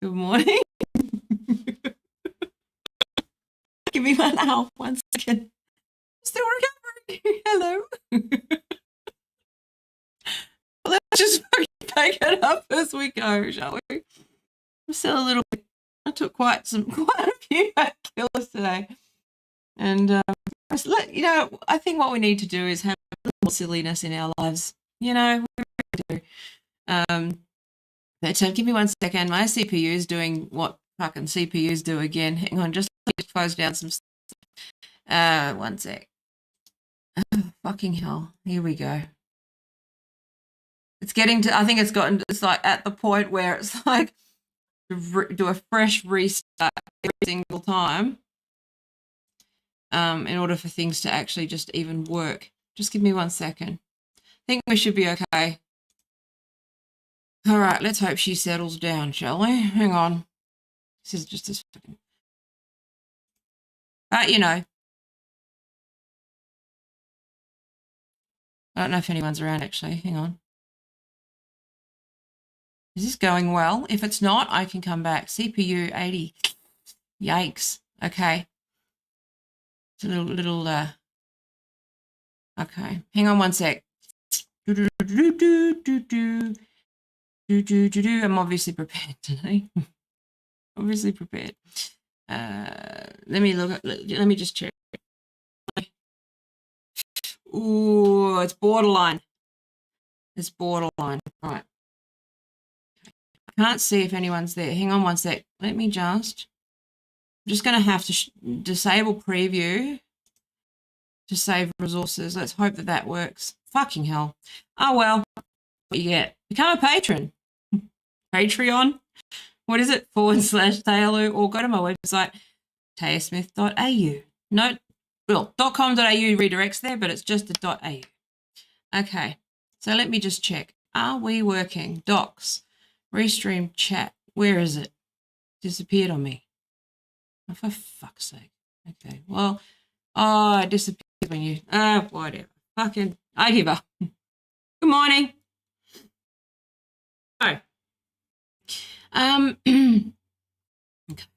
Good morning. Give me one now. 1 second. Still recovering. Hello. Let's just take it up as we go, shall we? I'm still a little bit. I took quite a few killers today, and I think what we need to do is have a little more silliness in our lives. We really do. But give me 1 second. My CPU is doing what fucking CPUs do again. Hang on, just close down some stuff. 1 sec. Oh, fucking hell. Here we go. It's getting to, I think it's like at the point where it's like do a fresh restart every single time in order for things to actually just even work. Just give me 1 second. I think we should be okay. All right, let's hope she settles down, shall we? Hang on. This is just as fucking... I don't know if anyone's around, actually. Hang on. Is this going well? If it's not, I can come back. CPU 80. Yikes. Okay. It's a little okay. Hang on 1 sec. I'm obviously prepared today. Obviously prepared. Let me just check. Ooh, it's borderline. It's borderline. Right. I can't see if anyone's there. Hang on 1 sec. I'm just going to have to disable preview to save resources. Let's hope that works. Fucking hell. Oh, well. What you get? Become a patron. Patreon. What is it? /Taylor, or go to my website, tayasmith.au. No, well, .com.au redirects there, but it's just a .au. Okay, so let me just check. Are we working? Docs, restream chat. Where is it? Disappeared on me. Oh, for fuck's sake. Okay, well, it disappeared when you, whatever. Fucking, I give up. Good morning. Oh. Okay,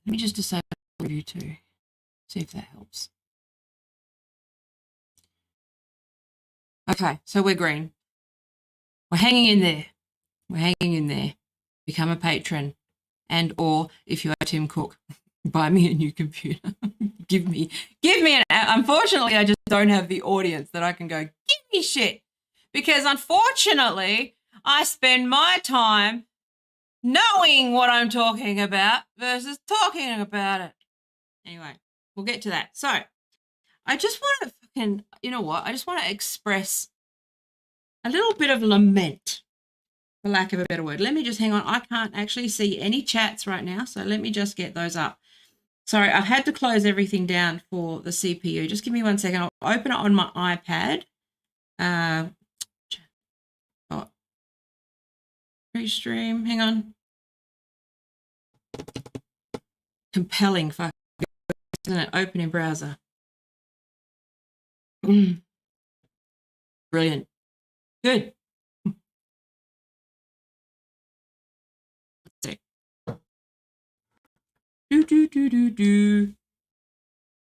let me just disable review too. See if that helps. Okay, so we're green. We're hanging in there. We're hanging in there. Become a patron. And or if you are Tim Cook, buy me a new computer. give me an unfortunately I just don't have the audience that I can go, give me shit. Because unfortunately I spend my time knowing what I'm talking about versus talking about it. Anyway, we'll get to that. So I just want to fucking, I just want to express a little bit of lament, for lack of a better word. Let me just hang on. I can't actually see any chats right now, so let me just get those up. Sorry, I've had to close everything down for the CPU. Just give me 1 second. I'll open it on my iPad. Restream, hang on. Compelling fucking, isn't it? Open in browser. Brilliant. Good. Do.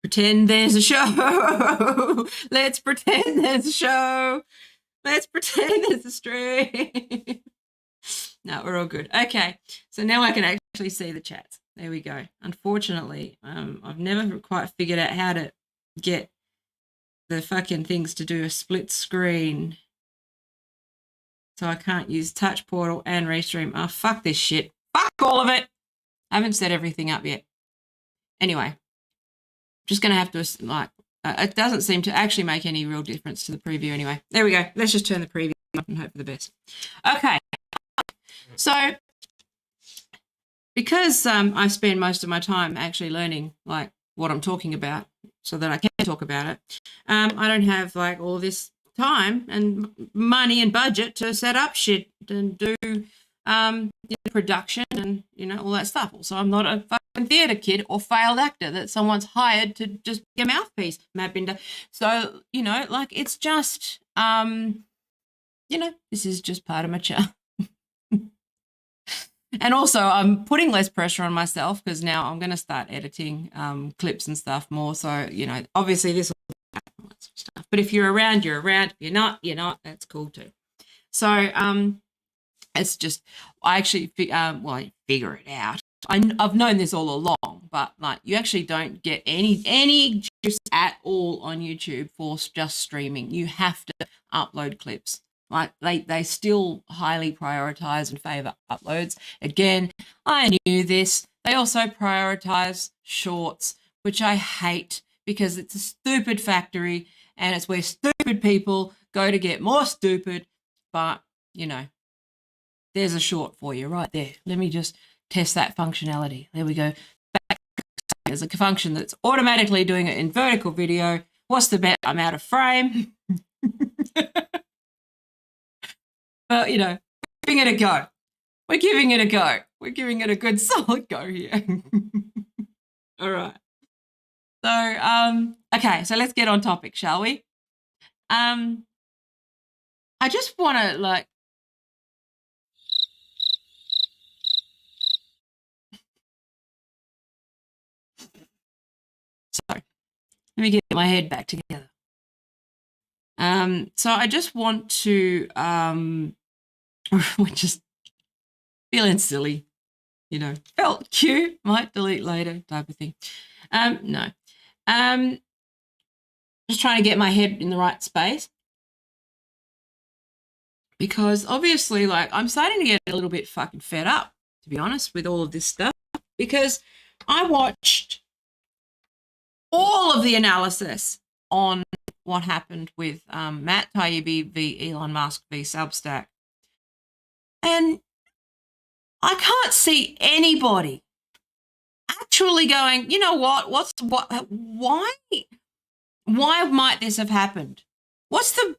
Pretend there's a show. Let's pretend there's a show. Let's pretend there's a stream. No, we're all good. Okay, so now I can actually see the chats. There we go. Unfortunately, I've never quite figured out how to get the fucking things to do a split screen. So I can't use Touch Portal and Restream. Oh, fuck this shit. Fuck all of it. I haven't set everything up yet. Anyway, just going to have to, it doesn't seem to actually make any real difference to the preview anyway. There we go. Let's just turn the preview up and hope for the best. Okay. So because I spend most of my time actually learning what I'm talking about so that I can talk about it, I don't have all this time and money and budget to set up shit and do production and all that stuff. So I'm not a fucking theatre kid or failed actor that someone's hired to just be a mouthpiece, Matt Binder. So it's just this is just part of my charm. And also I'm putting less pressure on myself because now I'm going to start editing clips and stuff more. So, obviously this will happen, that sort of stuff. But if you're around, you're around. If you're not, that's cool too. So it's just, I actually, I figure it out. I've known this all along, but like you actually don't get any juice at all on YouTube for just streaming. You have to upload clips. Like they still highly prioritize and favor uploads. Again, I knew this. They also prioritize shorts, which I hate because it's a stupid factory and it's where stupid people go to get more stupid. But, there's a short for you right there. Let me just test that functionality. There we go. There's a function that's automatically doing it in vertical video. What's the bet? I'm out of frame. But, giving it a go. We're giving it a go. We're giving it a good solid go here. All right. So, okay, so let's get on topic, shall we? I just want to so let me get my head back together. So I just want to we're just feeling silly, felt cute, might delete later type of thing. No. Just trying to get my head in the right space. Because obviously, I'm starting to get a little bit fucking fed up, to be honest, with all of this stuff. Because I watched all of the analysis on what happened with Matt Taibbi v. Elon Musk v. Substack. And I can't see anybody actually going, you know what, why might this have happened? How can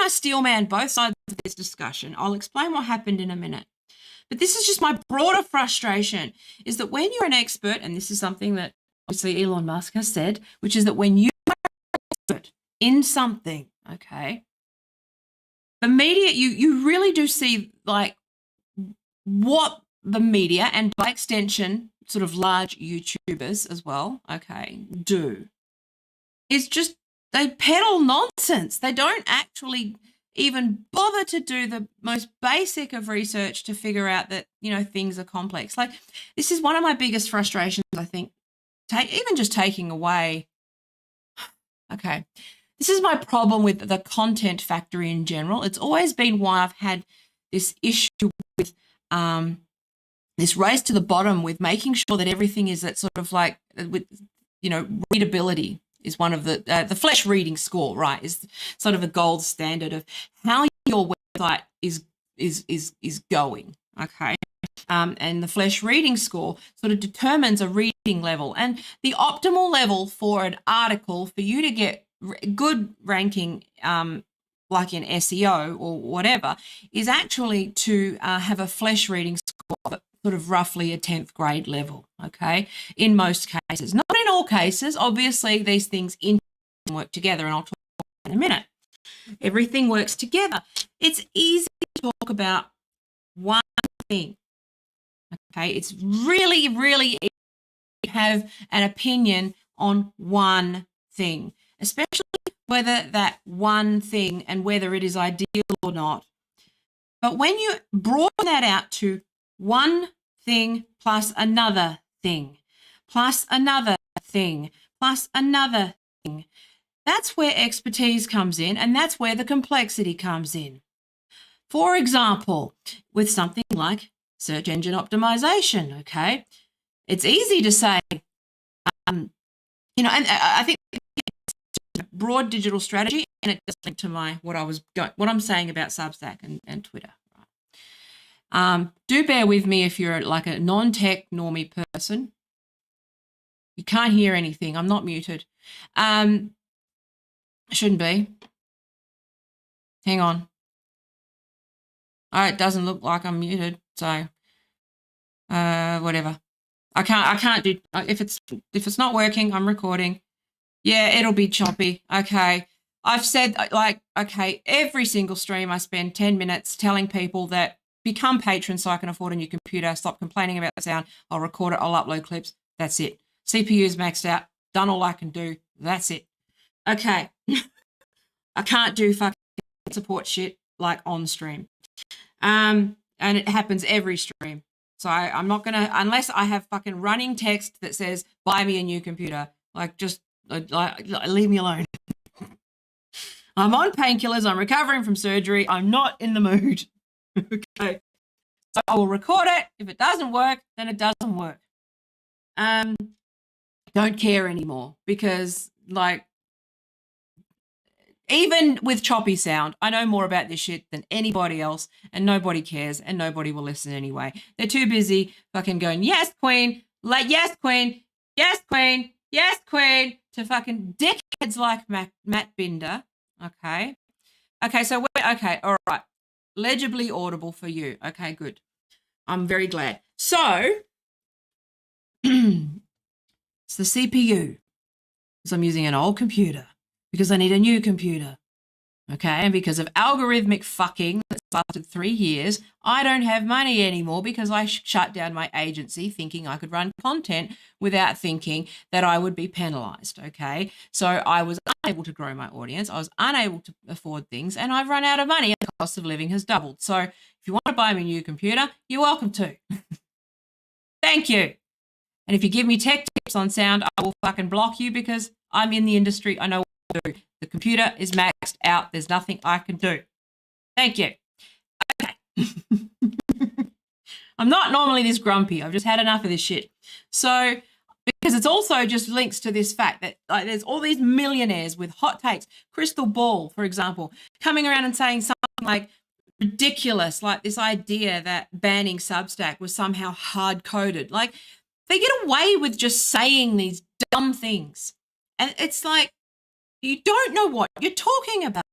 I steelman both sides of this discussion? I'll explain what happened in a minute. But this is just my broader frustration, is that when you're an expert, and this is something that obviously Elon Musk has said, which is that when you are an expert in something, okay, the media, you really do see what the media, and by extension, sort of large YouTubers as well, okay, do, is just they peddle nonsense. They don't actually even bother to do the most basic of research to figure out that, things are complex. This is one of my biggest frustrations, I think, even just taking away. Okay. This is my problem with the content factory in general. It's always been why I've had this issue with this race to the bottom with making sure that everything is that sort of with, readability is one of the flash reading score, right, is sort of a gold standard of how your website is going, okay? And the flash reading score sort of determines a reading level, and the optimal level for an article for you to get good ranking, like in SEO or whatever, is actually to have a flash reading score of sort of roughly a 10th grade level, okay, in most cases. Not in all cases. Obviously, these things work together, and I'll talk about that in a minute. Everything works together. It's easy to talk about one thing, okay? It's really, really easy to have an opinion on one thing, especially whether that one thing and whether it is ideal or not. But when you broaden that out to one thing plus another thing, plus another thing, plus another thing, that's where expertise comes in, and that's where the complexity comes in. For example, with something like search engine optimization, okay? It's easy to say, and I think broad digital strategy, and it does link to what I'm saying about Substack and Twitter. Do bear with me if you're like a non-tech normie person. You can't hear anything. I'm not muted. Shouldn't be. Hang on. Oh, it doesn't look like I'm muted, so whatever. I can't do, if it's not working, I'm recording. Yeah, it'll be choppy. Okay. I've said, okay, every single stream I spend 10 minutes telling people that become patrons so I can afford a new computer, stop complaining about the sound, I'll record it, I'll upload clips. That's it. CPU's maxed out, done all I can do. That's it. Okay. I can't do fucking support shit like on stream. And it happens every stream. So I'm not going to, unless I have fucking running text that says, buy me a new computer. Like, just leave me alone. I'm on painkillers. I'm recovering from surgery. I'm not in the mood. Okay. So I will record it. If it doesn't work, then it doesn't work. Don't care anymore because, like, even with choppy sound, I know more about this shit than anybody else, and nobody cares, and nobody will listen anyway. They're too busy fucking going, yes, queen, like, yes, queen, yes, queen, yes, queen, to fucking dickheads like Matt Binder. Okay. Okay, so okay, all right. Legibly audible for you. Okay, good. I'm very glad. So, it's the CPU. Because I'm using an old computer. Because I need a new computer. Okay, and because of algorithmic fucking that's lasted 3 years, I don't have money anymore because I shut down my agency thinking I could run content without thinking that I would be penalised, okay? So I was unable to grow my audience, I was unable to afford things, and I've run out of money and the cost of living has doubled. So if you want to buy me a new computer, you're welcome to. Thank you. And if you give me tech tips on sound, I will fucking block you because I'm in the industry, I know what to do. The computer is maxed out. There's nothing I can do. Thank you. Okay. I'm not normally this grumpy. I've just had enough of this shit. So, because it's also just links to this fact that like, there's all these millionaires with hot takes. Crystal Ball, for example, coming around and saying something like ridiculous, like this idea that banning Substack was somehow hard-coded. Like, they get away with just saying these dumb things. And it's like, you don't know what you're talking about.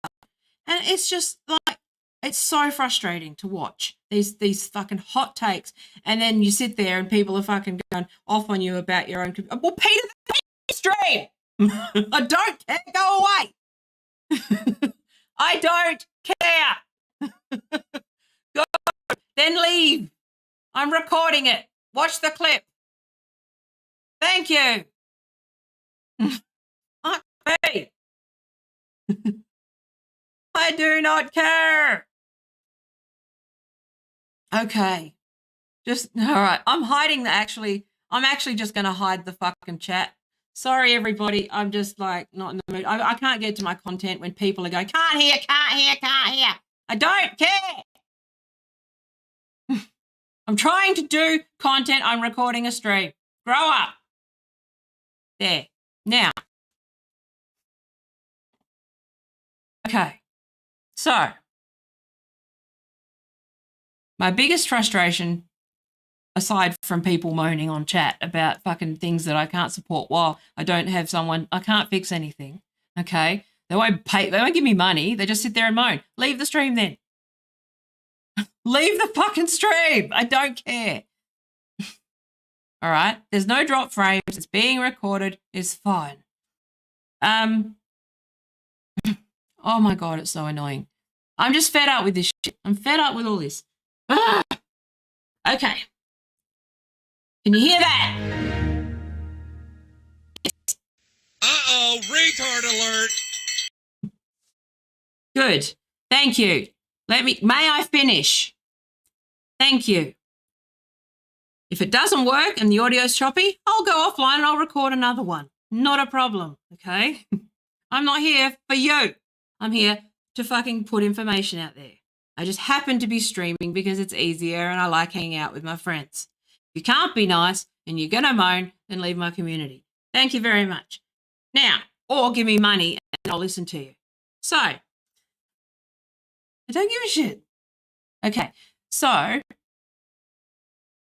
And it's just like, it's so frustrating to watch these fucking hot takes. And then you sit there and people are fucking going off on you about your own. Well, Peter, the stream. I don't care. Go away. I don't care. Go. Then leave. I'm recording it. Watch the clip. Thank you. Hey. I do not care. Okay. Just, all right. I'm hiding the I'm actually just going to hide the fucking chat. Sorry, everybody. I'm just like not in the mood. I can't get to my content when people are going, can't hear, can't hear, can't hear. I don't care. I'm trying to do content. I'm recording a stream. Grow up. There. Now. Okay. So, my biggest frustration, aside from people moaning on chat about fucking things that I can't support while I don't have someone, I can't fix anything, okay? They won't give me money. They just sit there and moan. Leave the stream then. Leave the fucking stream. I don't care. All right? There's no drop frames. It's being recorded. It's fine. Oh my God, it's so annoying. I'm just fed up with this shit. I'm fed up with all this. Ah! Okay. Can you hear that? Uh-oh, retard alert. Good. Thank you. May I finish? Thank you. If it doesn't work and the audio's choppy, I'll go offline and I'll record another one. Not a problem, okay? I'm not here for you. I'm here to fucking put information out there. I just happen to be streaming because it's easier and I like hanging out with my friends. If you can't be nice and you're going to moan, then leave my community. Thank you very much. Now, or give me money and I'll listen to you. So, I don't give a shit. Okay, so,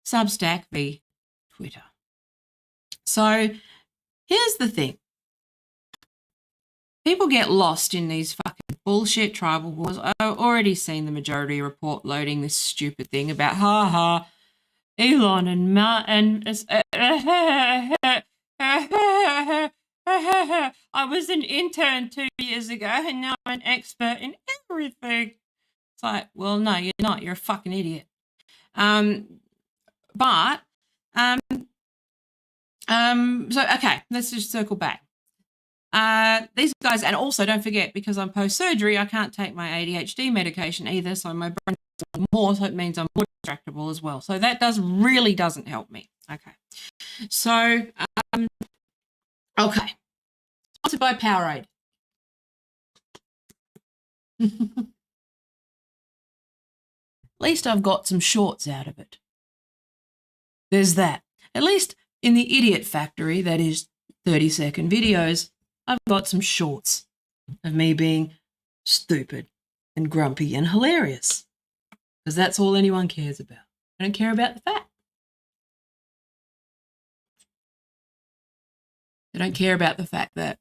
Substack v. Twitter. So, here's the thing. People get lost in these fucking bullshit tribal wars. I've already seen the majority report loading this stupid thing about Elon and I was an intern 2 years ago and now I'm an expert in everything. It's like, well, no, you're not. You're a fucking idiot. But so okay, let's just circle back. These guys, and also don't forget, because I'm post-surgery, I can't take my ADHD medication either, so my brain is more, so it means I'm more distractible as well. So that really doesn't help me. Okay. So, okay. Sponsored by Powerade. At least I've got some shorts out of it. There's that. At least in the Idiot Factory, that is 30-second videos, I've got some shorts of me being stupid and grumpy and hilarious. Because that's all anyone cares about. I don't care about the fact. I don't care about the fact that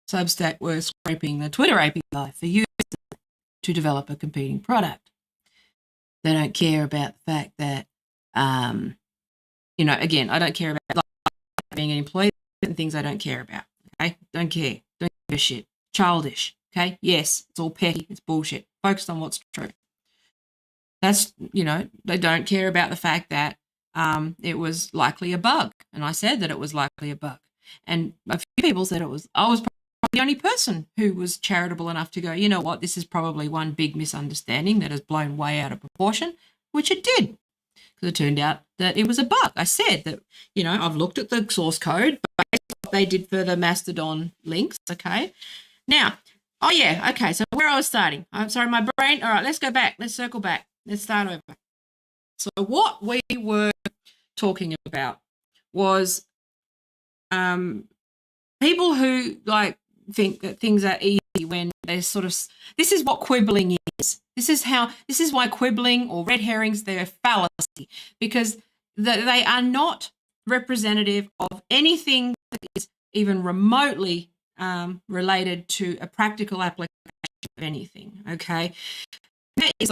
Substack were scraping the Twitter API for users to develop a competing product. They don't care about the fact that, again, I don't care about being an employee and things I don't care about. Okay? Don't care. Don't give a shit. Childish. Okay? Yes, it's all petty. It's bullshit. Focused on what's true. That's, they don't care about the fact that it was likely a bug. And I said that it was likely a bug. And a few people said I was probably the only person who was charitable enough to go, you know what, this is probably one big misunderstanding that has blown way out of proportion, which it did. Because it turned out that it was a bug. I said that, I've looked at the source code, but they did further Mastodon links, okay? Now, okay, so where I was starting. I'm sorry, my brain, all right, let's go back. Let's circle back. Let's start over. So what we were talking about was people who think that things are easy when they're sort of, this is what quibbling is. This is why quibbling or red herrings, they're a fallacy, because they are not representative of anything that is even remotely related to a practical application of anything, okay? That is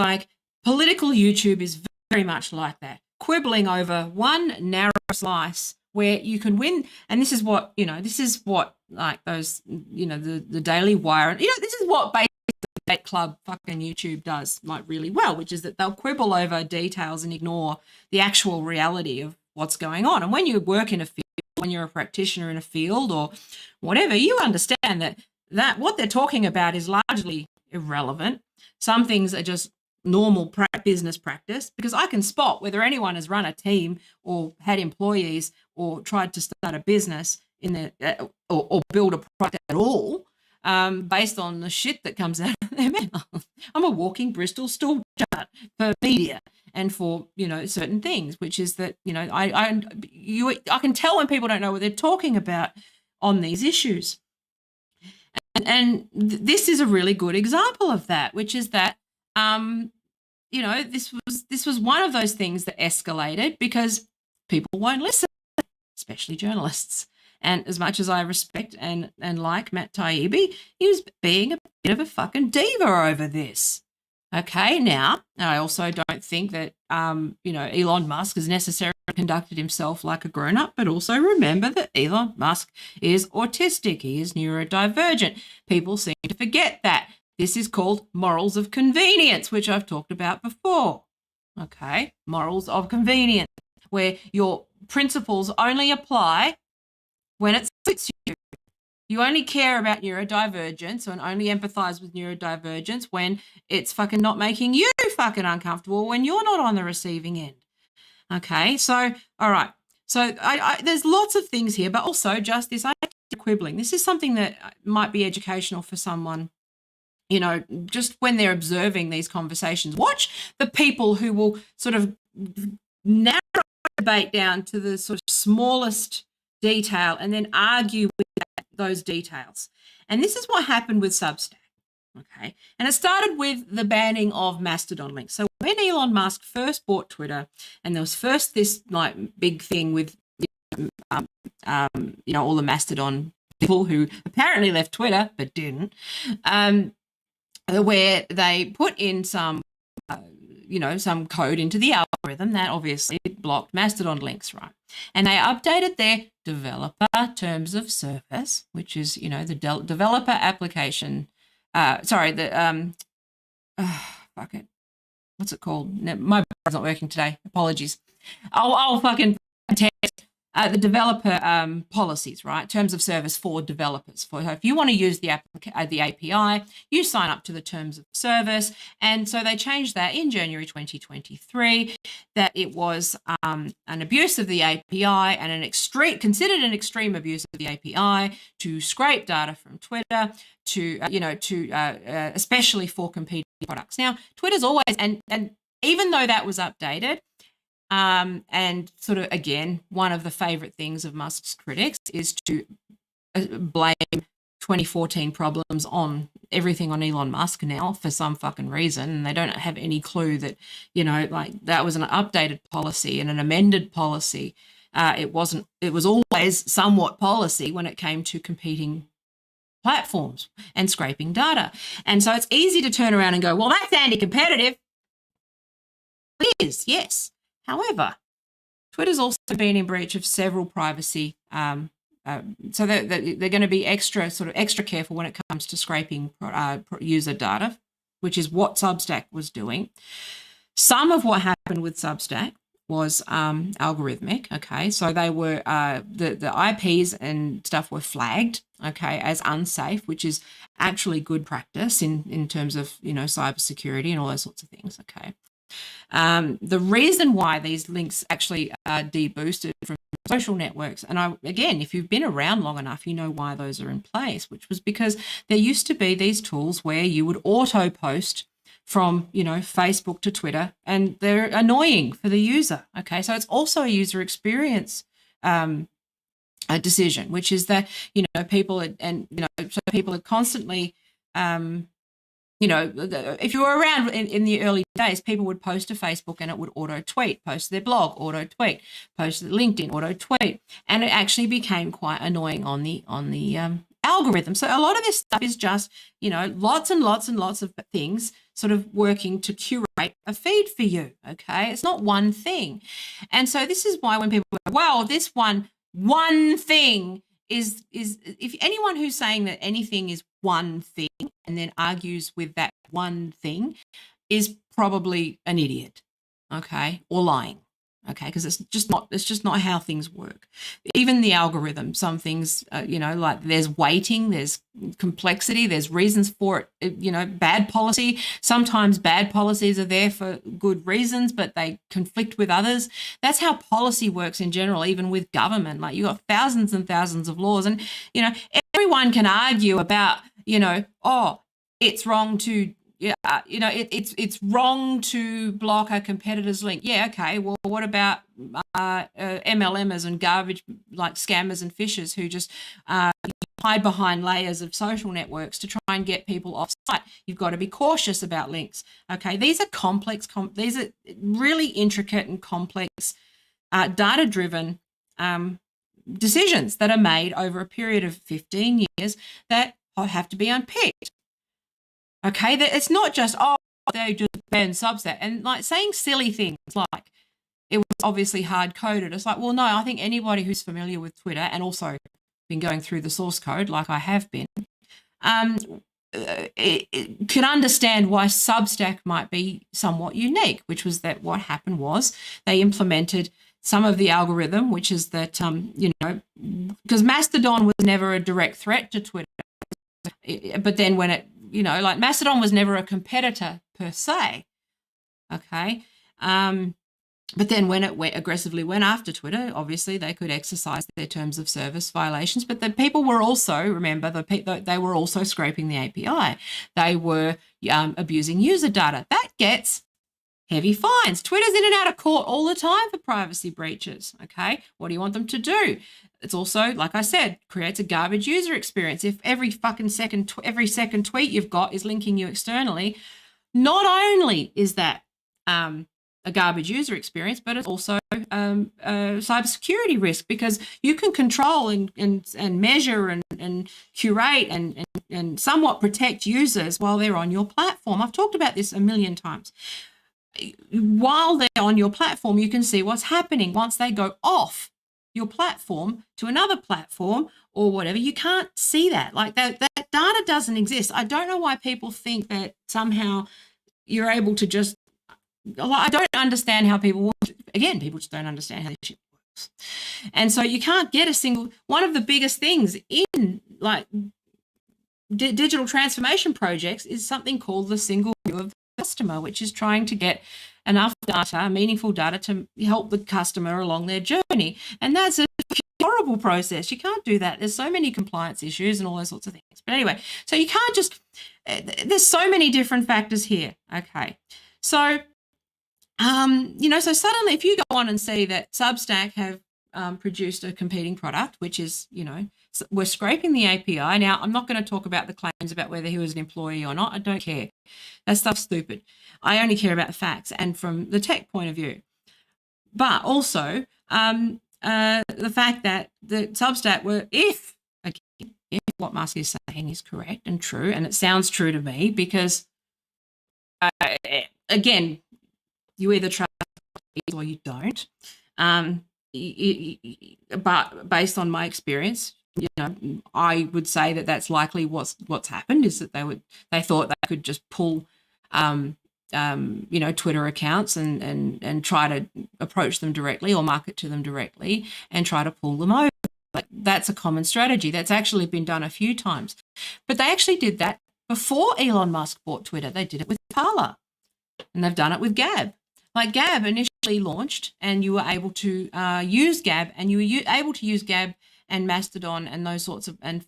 political YouTube is very much like that. Quibbling over one narrow slice where you can win, and this is what those, the Daily Wire, this is what basically that club fucking YouTube does really well, which is that they'll quibble over details and ignore the actual reality of what's going on. And when you work in a field, when you're a practitioner in a field or whatever, you understand that what they're talking about is largely irrelevant. Some things are just normal business practice, because I can spot whether anyone has run a team or had employees or tried to start a business or build a product at all based on the shit that comes out of their mouth. I'm a walking Bristol stool chart for media and for certain things, which is that I can tell when people don't know what they're talking about on these issues, and this is a really good example of that, which is that this was one of those things that escalated because people won't listen, especially journalists. And as much as I respect and like Matt Taibbi, he was being a bit of a fucking diva over this. Okay, now I also don't think that Elon Musk has necessarily conducted himself like a grown-up, but also remember that Elon Musk is autistic. He is neurodivergent. People seem to forget that. This is called morals of convenience, which I've talked about before. Okay, morals of convenience, where your principles only apply when it suits you. You only care about neurodivergence and only empathize with neurodivergence when it's fucking not making you fucking uncomfortable, when you're not on the receiving end. Okay, so, all right. So there's lots of things here, but also just this idea of quibbling. This is something that might be educational for someone, just when they're observing these conversations. Watch the people who will sort of narrow the debate down to the sort of smallest detail and then argue with those details. And this is what happened with Substack. Okay. And it started with the banning of Mastodon links. So when Elon Musk first bought Twitter, and there was first this big thing with all the Mastodon people who apparently left Twitter but didn't, where they put in some code into the algorithm that obviously blocked Mastodon links, right? And they updated their developer terms of service, which is, the developer application. what's it called? No, my browser's not working today. Apologies. I'll fucking text the developer policies, right? Terms of service for developers. For if you want to use the API, you sign up to the terms of service. And so they changed that in January 2023, that it was an abuse of the API and considered an extreme abuse of the API to scrape data from Twitter to especially for competing products. Now, Twitter's always and even though that was updated. And sort of, again, one of the favorite things of Musk's critics is to blame 2014 problems on everything on Elon Musk now for some fucking reason. And they don't have any clue that, like that was an updated policy and an amended policy. It was always somewhat policy when it came to competing platforms and scraping data. And so it's easy to turn around and go, well, that's anti-competitive. It is, yes. However, Twitter's also been in breach of several privacy, so they're going to be extra careful when it comes to scraping user data, which is what Substack was doing. Some of what happened with Substack was algorithmic. Okay, so they were the IPs and stuff were flagged, okay, as unsafe, which is actually good practice in terms of cybersecurity and all those sorts of things. Okay. The reason why these links actually are deboosted from social networks, and again, if you've been around long enough, you know why those are in place, which was because there used to be these tools where you would auto post from Facebook to Twitter, and they're annoying for the user. Okay, so it's also a user experience a decision, which is that people are constantly if you were around in the early days, people would post to Facebook and it would auto-tweet, post to their blog, auto-tweet, post to LinkedIn, auto-tweet. And it actually became quite annoying on the algorithm. So a lot of this stuff is just, lots and lots and lots of things sort of working to curate a feed for you, okay? It's not one thing. And so this is why when people go, well, this one thing is if anyone who's saying that anything is one thing and then argues with that one thing is probably an idiot, okay, or lying, okay, because it's just not how things work. Even the algorithm, some things, like there's weighting, there's complexity, there's reasons for it. Bad policy. Sometimes bad policies are there for good reasons, but they conflict with others. That's how policy works in general, even with government. Like you've got thousands and thousands of laws, and everyone can argue about it's wrong to. It's wrong to block a competitor's link. Yeah, okay. Well, what about MLMers and garbage like scammers and phishers who just hide behind layers of social networks to try and get people off site? You've got to be cautious about links. Okay, these are complex. These are really intricate and complex, data-driven decisions that are made over a period of 15 years that have to be unpicked. Okay, it's not just, they just banned Substack. And like saying silly things like it was obviously hard-coded. It's like, well, no, I think anybody who's familiar with Twitter and also been going through the source code like I have been, it can understand why Substack might be somewhat unique, which was that what happened was they implemented some of the algorithm, which is that, because Mastodon was never a direct threat to Twitter. But then when it, like Mastodon was never a competitor per se, okay? But then when it aggressively went after Twitter, obviously they could exercise their terms of service violations. But the people were also, remember, they were also scraping the API. They were abusing user data. That gets heavy fines. Twitter's in and out of court all the time for privacy breaches, okay? What do you want them to do? It's also, like I said, creates a garbage user experience. If every second tweet you've got is linking you externally, not only is that a garbage user experience, but it's also a cybersecurity risk, because you can control and measure and curate and somewhat protect users while they're on your platform. I've talked about this a million times. While they're on your platform, you can see what's happening. Once they go off your platform to another platform or whatever, you can't see that. Like that data doesn't exist. I don't know why people think that somehow you're able to just I don't understand how people just don't understand how this shit works. And so you can't get a single one of the biggest things in like digital transformation projects is something called the single view of the customer, which is trying to get enough data, meaningful data, to help the customer along their journey. And that's a horrible process. You can't do that. There's so many compliance issues and all those sorts of things. But anyway, so you can't just, there's so many different factors here. Okay. So, so suddenly if you go on and see that Substack have produced a competing product, which is, we're scraping the API. Now, I'm not going to talk about the claims about whether he was an employee or not. I don't care. That stuff's stupid. I only care about the facts and from the tech point of view. But also the fact that the Substack were, if what Musk is saying is correct and true, and it sounds true to me because, again, you either trust or you don't. But based on my experience, I would say that that's likely what's happened is that they thought they could just pull, Twitter accounts and try to approach them directly or market to them directly and try to pull them over. Like that's a common strategy. That's actually been done a few times, but they actually did that before Elon Musk bought Twitter. They did it with Parler, and they've done it with Gab. Like Gab initially launched, and you were able to use Gab, and you were able to use Gab and Mastodon and those sorts of and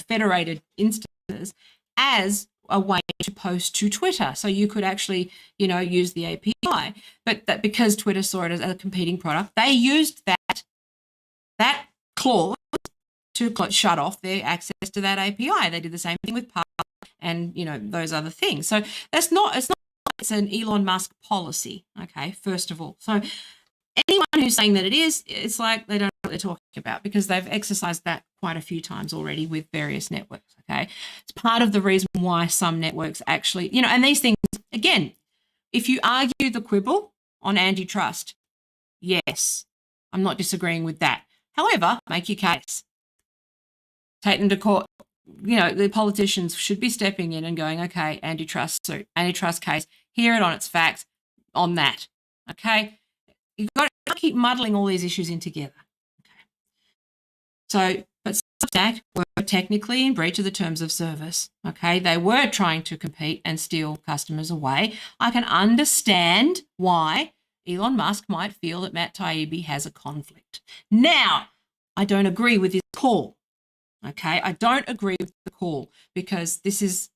federated instances as a way to post to Twitter. So you could actually use the API, but that because Twitter saw it as a competing product, they used that clause to shut off their access to that API. They did the same thing with Parler and those other things. So it's an Elon Musk policy, okay, first of all. So anyone who's saying that it is, it's like they don't know what they're talking about because they've exercised that quite a few times already with various networks, okay? It's part of the reason why some networks actually, and these things, again, if you argue the quibble on antitrust, yes, I'm not disagreeing with that. However, make your case. Take them to court. The politicians should be stepping in and going, okay, antitrust case, hear it on its facts on that, okay? You've got to keep muddling all these issues in together. Okay. So, but Substack were technically in breach of the terms of service, okay? They were trying to compete and steal customers away. I can understand why Elon Musk might feel that Matt Taibbi has a conflict. Now, I don't agree with his call. Okay, I don't agree with the call because this is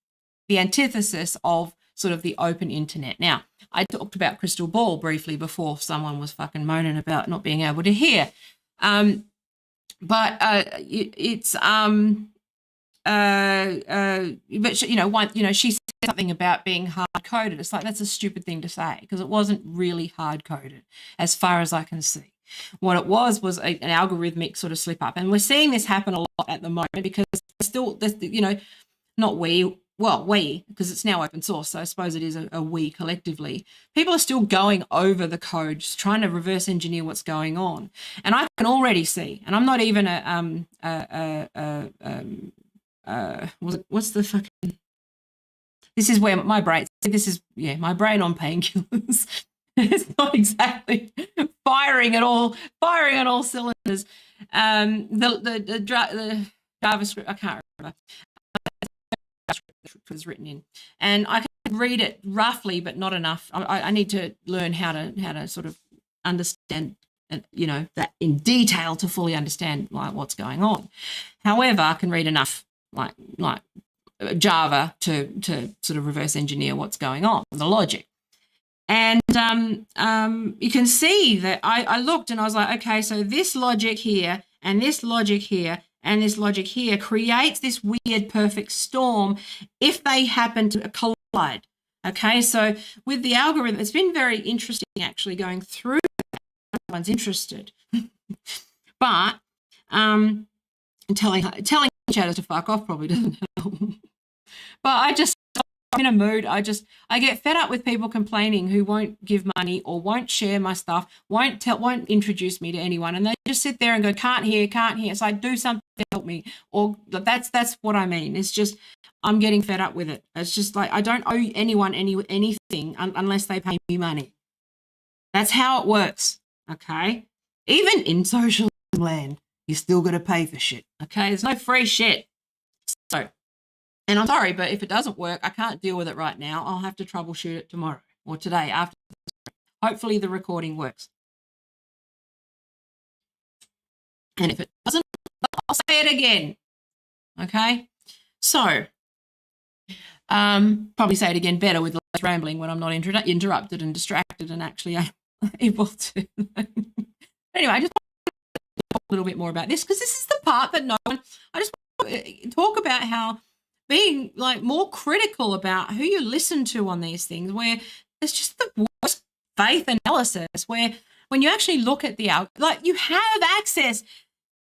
the antithesis of sort of the open internet. Now, I talked about Crystal Ball briefly before someone was fucking moaning about not being able to hear. But she said something about being hard coded. It's like that's a stupid thing to say because it wasn't really hard coded as far as I can see. What it was an algorithmic sort of slip up. And we're seeing this happen a lot at the moment because still, not we, because it's now open source, so I suppose it is a we collectively. People are still going over the code, just trying to reverse engineer what's going on. And I can already see, and I'm not even what's the fucking, this is where my brain on painkillers. It's not exactly firing at all cylinders. The JavaScript, I can't remember. Was written in, and I can read it roughly, but not enough. I need to learn how to sort of understand, that in detail to fully understand like what's going on. However, I can read enough like Java to sort of reverse engineer what's going on, the logic. And you can see that I looked and I was like, okay, so this logic here and this logic here and this logic here creates this weird perfect storm if they happen to collide. Okay, so with the algorithm, it's been very interesting actually going through that. Everyone's interested. But telling each other to fuck off probably doesn't help. But I'm in a mood. I get fed up with people complaining who won't give money or won't share my stuff, won't introduce me to anyone, and they just sit there and go, can't hear. It's like, do something to help me. Or that's what I mean. It's just, I'm getting fed up with it. It's just like I don't owe anyone anything unless they pay me money. That's how it works, okay? Even in social land, you still got to pay for shit, okay? There's no free shit. So, and I'm sorry, but if it doesn't work, I can't deal with it right now. I'll have to troubleshoot it tomorrow or today after. Hopefully the recording works. And if it doesn't, I'll say it again, okay? So, probably say it again better with less rambling when I'm not interrupted and distracted and actually able to. Anyway, I just want to talk a little bit more about this because this is the part that I just want to talk about how being like more critical about who you listen to on these things, where it's just the worst faith analysis, where when you actually look at like you have access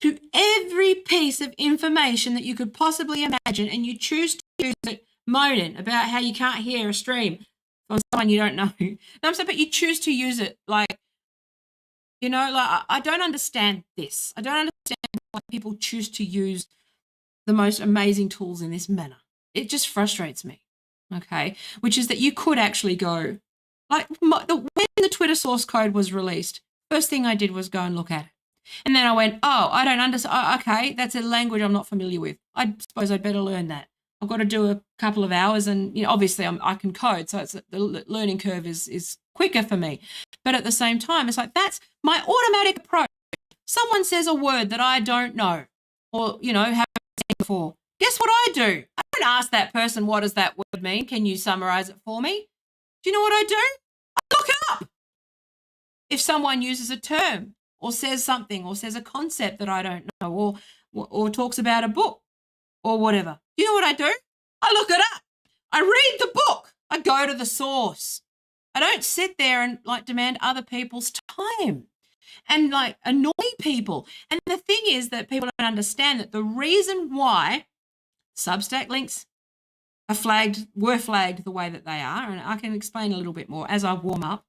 to every piece of information that you could possibly imagine, and you choose to use it moaning about how you can't hear a stream from someone you don't know. No, I'm saying, but you choose to use it like, you know, like I don't understand this. I don't understand why people choose to use the most amazing tools in this manner. It just frustrates me, okay? Which is that you could actually go, like when the Twitter source code was released, first thing I did was go and look at it. And then I went, oh, I don't understand. Oh, okay, that's a language I'm not familiar with. I suppose I'd better learn that. I've got to do a couple of hours and, you know, obviously I can code, so the learning curve is quicker for me. But at the same time, it's like that's my automatic approach. Someone says a word that I don't know or, you know, haven't seen before. Guess what I do? I don't ask that person, what does that word mean? Can you summarize it for me? Do you know what I do? I look it up. If someone uses a term or says something or says a concept that I don't know or talks about a book or whatever, you know what I do? I look it up. I read the book. I go to the source. I don't sit there and like demand other people's time and like annoy people. And the thing is that people don't understand that the reason why Substack links were flagged the way that they are, and I can explain a little bit more as I warm up.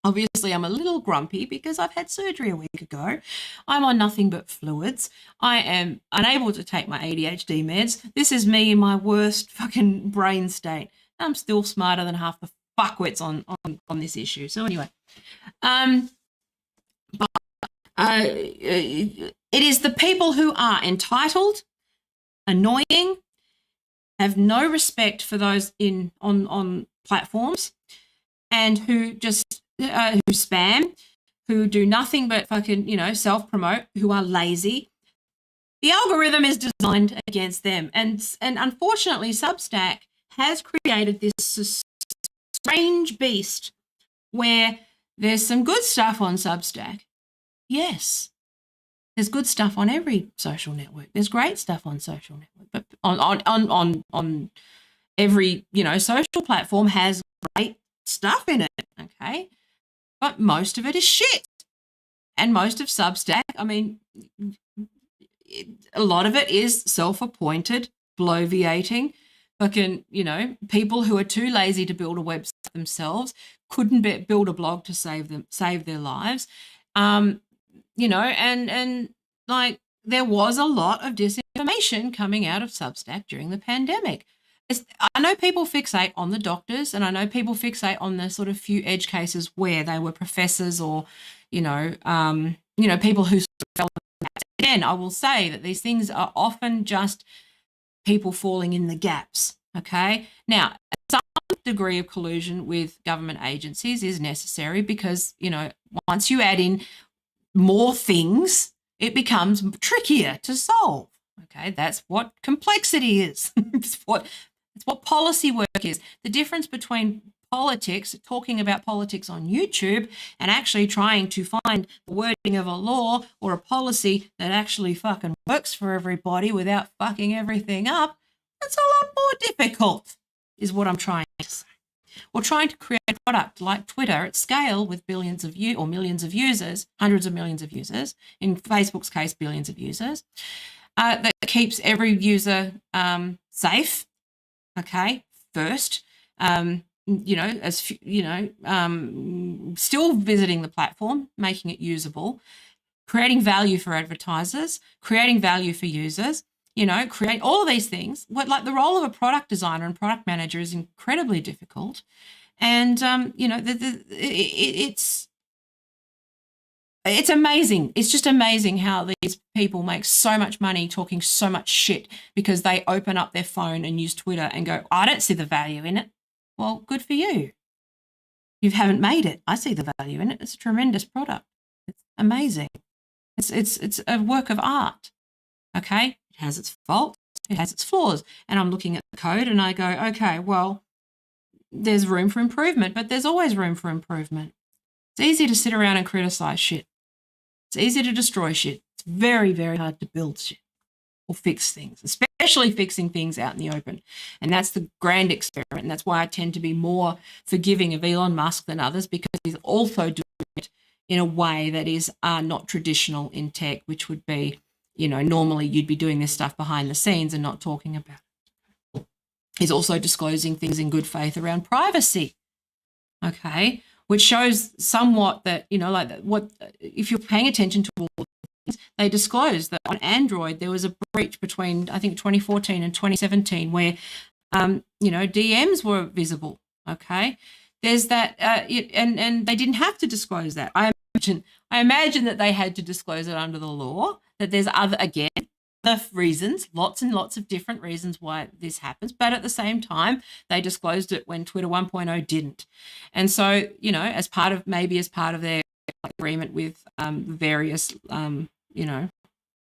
Obviously, I'm a little grumpy because I've had surgery a week ago. I'm on nothing but fluids. I am unable to take my ADHD meds. This is me in my worst fucking brain state. I'm still smarter than half the fuckwits on this issue. So anyway, it is the people who are entitled, annoying, have no respect for those on platforms, and who just who spam, who do nothing but fucking, you know, self-promote, who are lazy. The algorithm is designed against them. And unfortunately, Substack has created this strange beast where there's some good stuff on Substack. Yes, there's good stuff on every social network. There's great stuff on social network, but on every, you know, social platform has great stuff in it, okay? But most of it is shit. And most of Substack, I mean, a lot of it is self-appointed, bloviating, fucking, you know, people who are too lazy to build a website themselves, couldn't build a blog to save their lives. You know, and like there was a lot of disinformation coming out of Substack during the pandemic. I know people fixate on the doctors, and I know people fixate on the sort of few edge cases where they were professors or, you know, people who fell. Again, I will say that these things are often just people falling in the gaps. Okay, now some degree of collusion with government agencies is necessary because, you know, once you add in more things, it becomes trickier to solve. Okay, that's what complexity is. It's what policy work is. The difference between politics, talking about politics on YouTube, and actually trying to find the wording of a law or a policy that actually fucking works for everybody without fucking everything up, that's a lot more difficult, is what I'm trying to say. Or trying to create a product like Twitter at scale with billions of or millions of users, hundreds of millions of users, in Facebook's case, billions of users, that keeps every user safe, okay, first, you know, as you know, still visiting the platform, making it usable, creating value for advertisers, creating value for users, create all of these things. Like the role of a product designer and product manager is incredibly difficult. And, it's amazing. It's just amazing how these people make so much money talking so much shit because they open up their phone and use Twitter and go, I don't see the value in it. Well, good for you. You haven't made it. I see the value in it. It's a tremendous product. It's amazing. It's a work of art. Okay? It has its faults. It has its flaws. And I'm looking at the code and I go, okay, well, there's room for improvement, but there's always room for improvement. It's easy to sit around and criticize shit. It's easy to destroy shit. It's very, very hard to build shit or fix things, especially fixing things out in the open. And that's the grand experiment. And that's why I tend to be more forgiving of Elon Musk than others, because he's also doing it in a way that is not traditional in tech, which would be, normally you'd be doing this stuff behind the scenes and not talking about it. He's also disclosing things in good faith around privacy. Okay. Which shows somewhat that, if you're paying attention to all the things, they disclosed that on Android there was a breach between, I think, 2014 and 2017 where, DMs were visible, okay? There's that, and they didn't have to disclose that. I imagine that they had to disclose it under the law, that there's other reasons, lots and lots of different reasons why this happens. But at the same time, they disclosed it when Twitter 1.0 didn't. And so, as part of their agreement with various,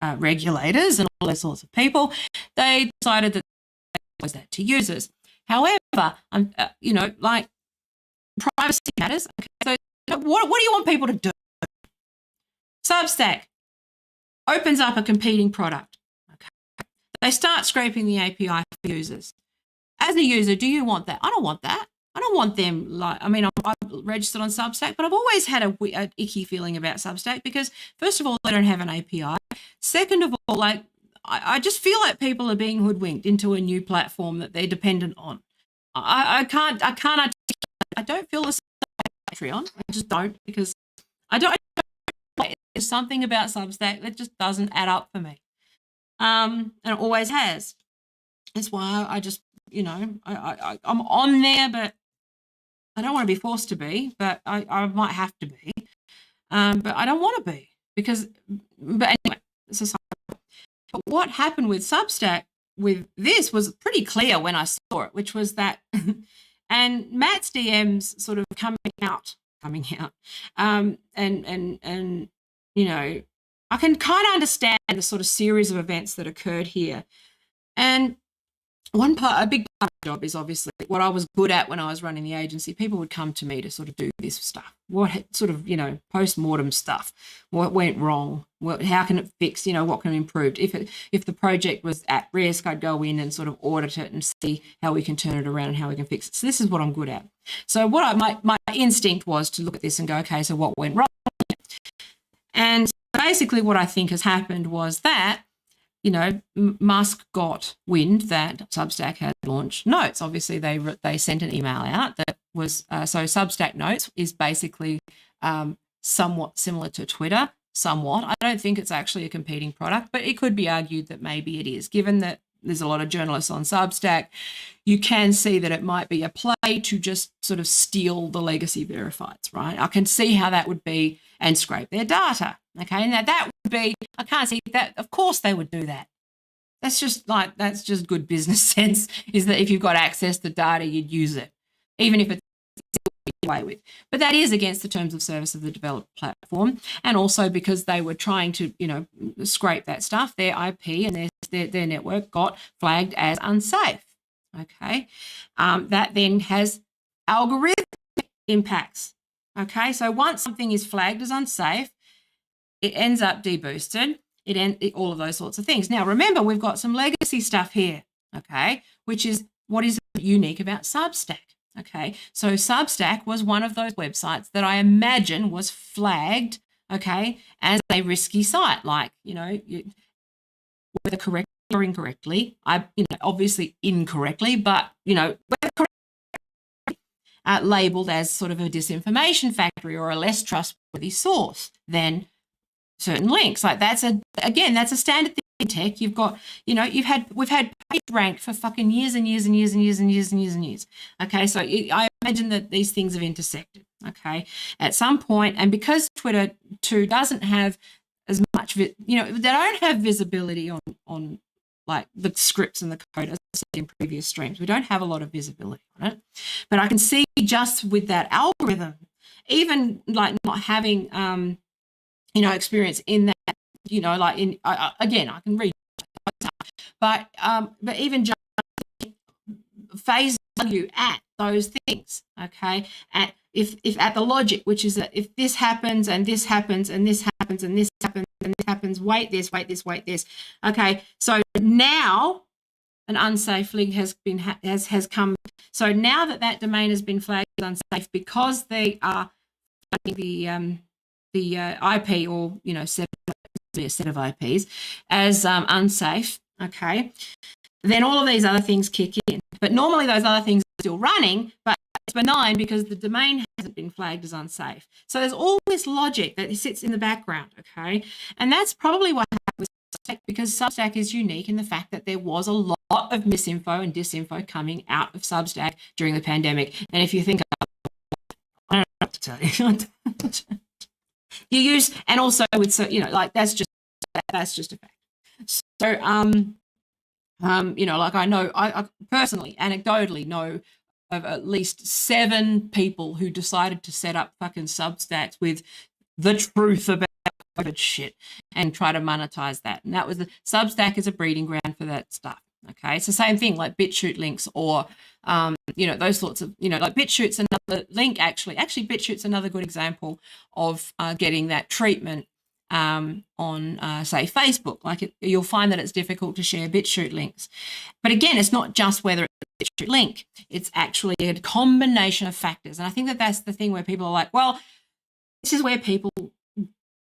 regulators and all those sorts of people, they decided that they disclosed that to users. However, privacy matters. Okay, so what do you want people to do? Substack opens up a competing product. They start scraping the API for users. As a user, do you want that? I don't want that. I don't want them I'm registered on Substack, but I've always had an icky feeling about Substack because, first of all, they don't have an API. Second of all, I just feel like people are being hoodwinked into a new platform that they're dependent on. I can't articulate. I don't feel the same about Patreon. I just don't, because there's something about Substack that just doesn't add up for me. And it always has. That's why I just, I'm on there, but I don't want to be forced to be, but I might have to be. But I don't want to be but anyway, but what happened with Substack with this was pretty clear when I saw it, which was that, and Matt's DMs sort of coming out, and I can kind of understand the sort of series of events that occurred here. And a big part of the job is obviously what I was good at when I was running the agency. People would come to me to sort of do this stuff. What sort of, post-mortem stuff? What went wrong? How can it fix? What can be improved? If the project was at risk, I'd go in and sort of audit it and see how we can turn it around and how we can fix it. So this is what I'm good at. So my instinct was to look at this and go, okay, so what went wrong? And basically what I think has happened was that, Musk got wind that Substack had launched Notes. Obviously, they sent an email out that was, so Substack Notes is basically somewhat similar to Twitter, somewhat. I don't think it's actually a competing product, but it could be argued that maybe it is. Given that there's a lot of journalists on Substack, you can see that it might be a play to just sort of steal the legacy verifieds, right? I can see how that would be, and scrape their data. Okay, now that would be, I can't see that. Of course they would do that. That's just good business sense, is that if you've got access to data, you'd use it, even if it's away with. But that is against the terms of service of the developed platform, and also because they were trying to, scrape that stuff, their IP and their network got flagged as unsafe. Okay, that then has algorithmic impacts. Okay, so once something is flagged as unsafe, it ends up deboosted, all of those sorts of things. Now, remember, we've got some legacy stuff here, okay, which is what is unique about Substack, okay? So Substack was one of those websites that I imagine was flagged, okay, as a risky site, like, whether correctly or incorrectly, obviously incorrectly, but, whether correctly, labelled as sort of a disinformation factory or a less trustworthy source than certain links. Like that's a standard thing in tech, you've got, we've had page rank for fucking years and years and years and years and years and years and years. Okay, so I imagine that these things have intersected. Okay, at some point, and because Twitter too doesn't have as much, they don't have visibility on like the scripts and the code as I said in previous streams. We don't have a lot of visibility on it, but I can see just with that algorithm, even like not having experience in that, like again, I can read, but even just phase value at those things, okay, at if at the logic, which is that if this happens and this happens and this happens and this happens and this happens, wait this, okay, so now an unsafe link has come. So now that domain has been flagged as unsafe because they are flagging the IP or set of IPs as unsafe, okay, then all of these other things kick in. But normally those other things are still running, but it's benign because the domain hasn't been flagged as unsafe. So there's all this logic that sits in the background, okay? And that's probably what happened with Substack, because Substack is unique in the fact that there was a lot of misinfo and disinfo coming out of Substack during the pandemic. And if you think I don't know what to tell you. You use, and also with, like that's just a fact. So, like I personally, anecdotally know of at least 7 people who decided to set up fucking Substacks with the truth about COVID shit and try to monetize that. And that was Substack is a breeding ground for that stuff. Okay, it's the same thing like BitChute links or, those sorts of, like BitChute's another link actually. BitChute's another good example of getting that treatment on, say, Facebook. Like you'll find that it's difficult to share BitChute links. But again, it's not just whether it's a BitChute link. It's actually a combination of factors. And I think that that's the thing where people are like, well, this is where people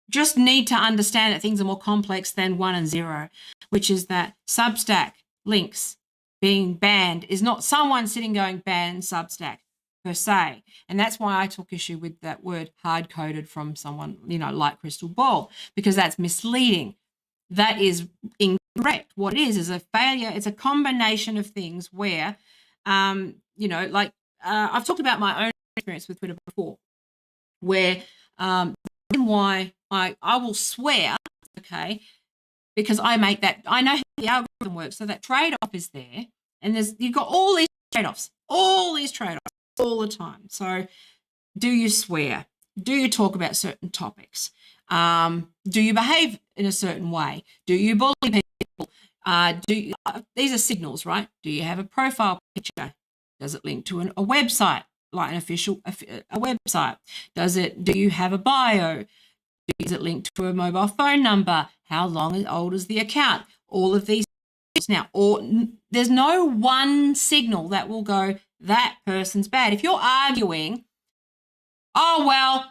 just need to understand that things are more complex than 1 and 0, which is that Substack links being banned is not someone sitting going ban Substack per se. And that's why I took issue with that word hard-coded from someone, like Crystal Ball, because that's misleading. That is incorrect. What it is a failure. It's a combination of things where, I've talked about my own experience with Twitter before, where the reason why I will swear, okay, because I know how the algorithm works. So that trade-off is there, and you've got all these trade-offs all the time. So do you swear? Do you talk about certain topics? Do you behave in a certain way? Do you bully people? These are signals, right? Do you have a profile picture? Does it link to a website, like an official a website? Do you have a bio? Is it linked to a mobile phone number? How old is the account? All of these now, or there's no one signal that will go, that person's bad. If you're arguing, oh, well,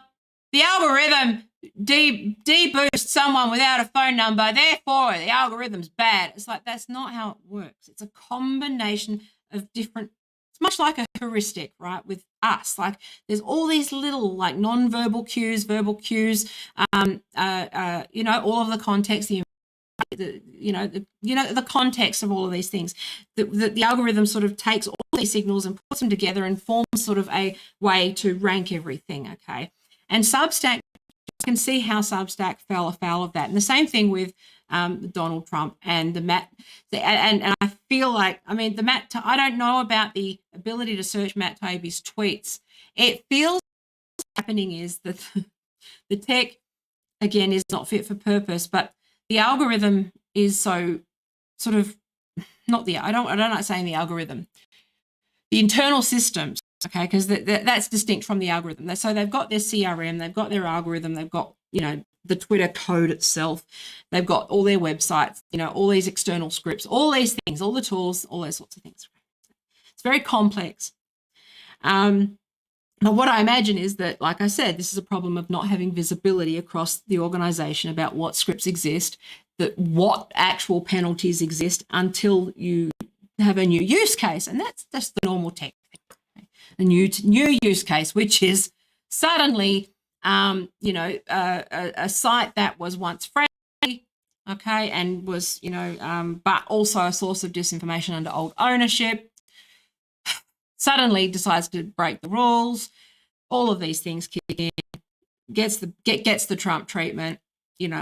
the algorithm deboosts someone without a phone number, therefore the algorithm's bad. It's like, that's not how it works. It's a combination of different, it's much like a heuristic, right, with us. Like there's all these little like non-verbal cues, verbal cues, all of the context, the context of all of these things. The algorithm sort of takes all these signals and puts them together and forms sort of a way to rank everything, okay? And Substack, you can see how Substack fell afoul of that. And the same thing with Donald Trump and the Matt. And I feel like, I don't know about the ability to search Matt Taibbi's tweets. It feels what's happening is that the tech, again, is not fit for purpose, but the algorithm is so sort of I don't like saying the algorithm, the internal systems, okay, because that's distinct from the algorithm. So they've got their CRM, they've got their algorithm, they've got, the Twitter code itself, they've got all their websites, all these external scripts, all these things, all the tools, all those sorts of things. It's very complex. But what I imagine is that, like I said, this is a problem of not having visibility across the organisation about what scripts exist, what actual penalties exist until you have a new use case. And that's just the normal tech thing. A new use case, which is suddenly, a site that was once friendly, okay, and was, but also a source of disinformation under old ownership, suddenly decides to break the rules. All of these things kick in, gets the Trump treatment,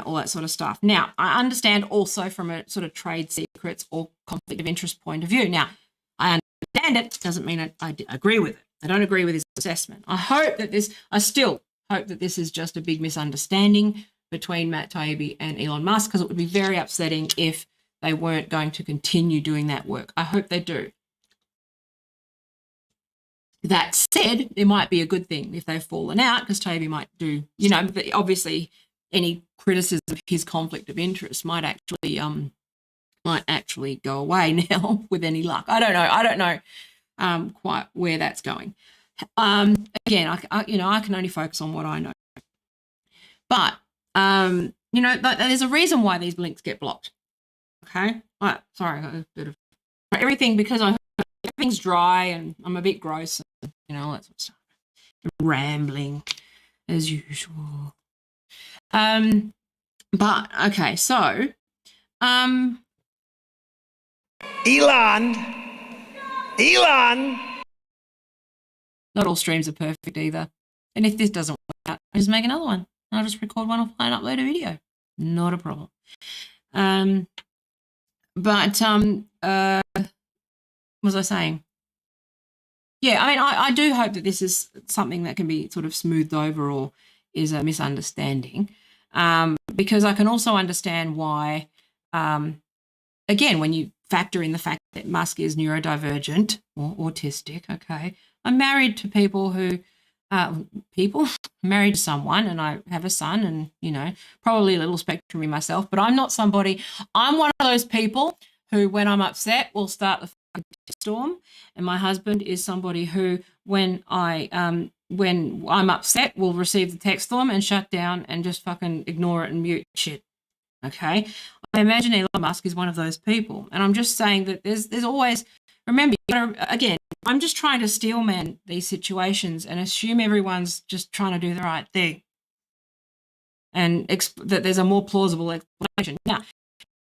all that sort of stuff. Now, I understand also from a sort of trade secrets or conflict of interest point of view. Now, I understand it, doesn't mean I agree with it. I don't agree with his assessment. I still hope that this is just a big misunderstanding between Matt Taibbi and Elon Musk, because it would be very upsetting if they weren't going to continue doing that work. I hope they do. That said, it might be a good thing if they've fallen out, because Taibbi might do, but obviously any criticism of his conflict of interest might actually go away now with any luck. I don't know quite where that's going. Again, I can only focus on what I know. But there's a reason why these links get blocked. Okay, sorry, I got a bit of everything because everything's dry and I'm a bit gross, and, all that sort of stuff. I'm rambling as usual. But okay, so Elon. Not all streams are perfect either. And if this doesn't work out, I'll just make another one. I'll just record one offline and upload a video. Not a problem. What was I saying? Yeah, I mean, I do hope that this is something that can be sort of smoothed over or is a misunderstanding, because I can also understand why, again, when you factor in the fact that Musk is neurodivergent or autistic, okay, I'm married to married to someone, and I have a son, and, probably a little spectrum myself, but I'm one of those people who, when I'm upset, will start the fucking storm. And my husband is somebody who, when I'm upset, will receive the text storm and shut down and just fucking ignore it and mute shit. Okay. I imagine Elon Musk is one of those people. And I'm just saying that there's always, remember, again, I'm just trying to steelman these situations and assume everyone's just trying to do the right thing, and that there's a more plausible explanation. Now,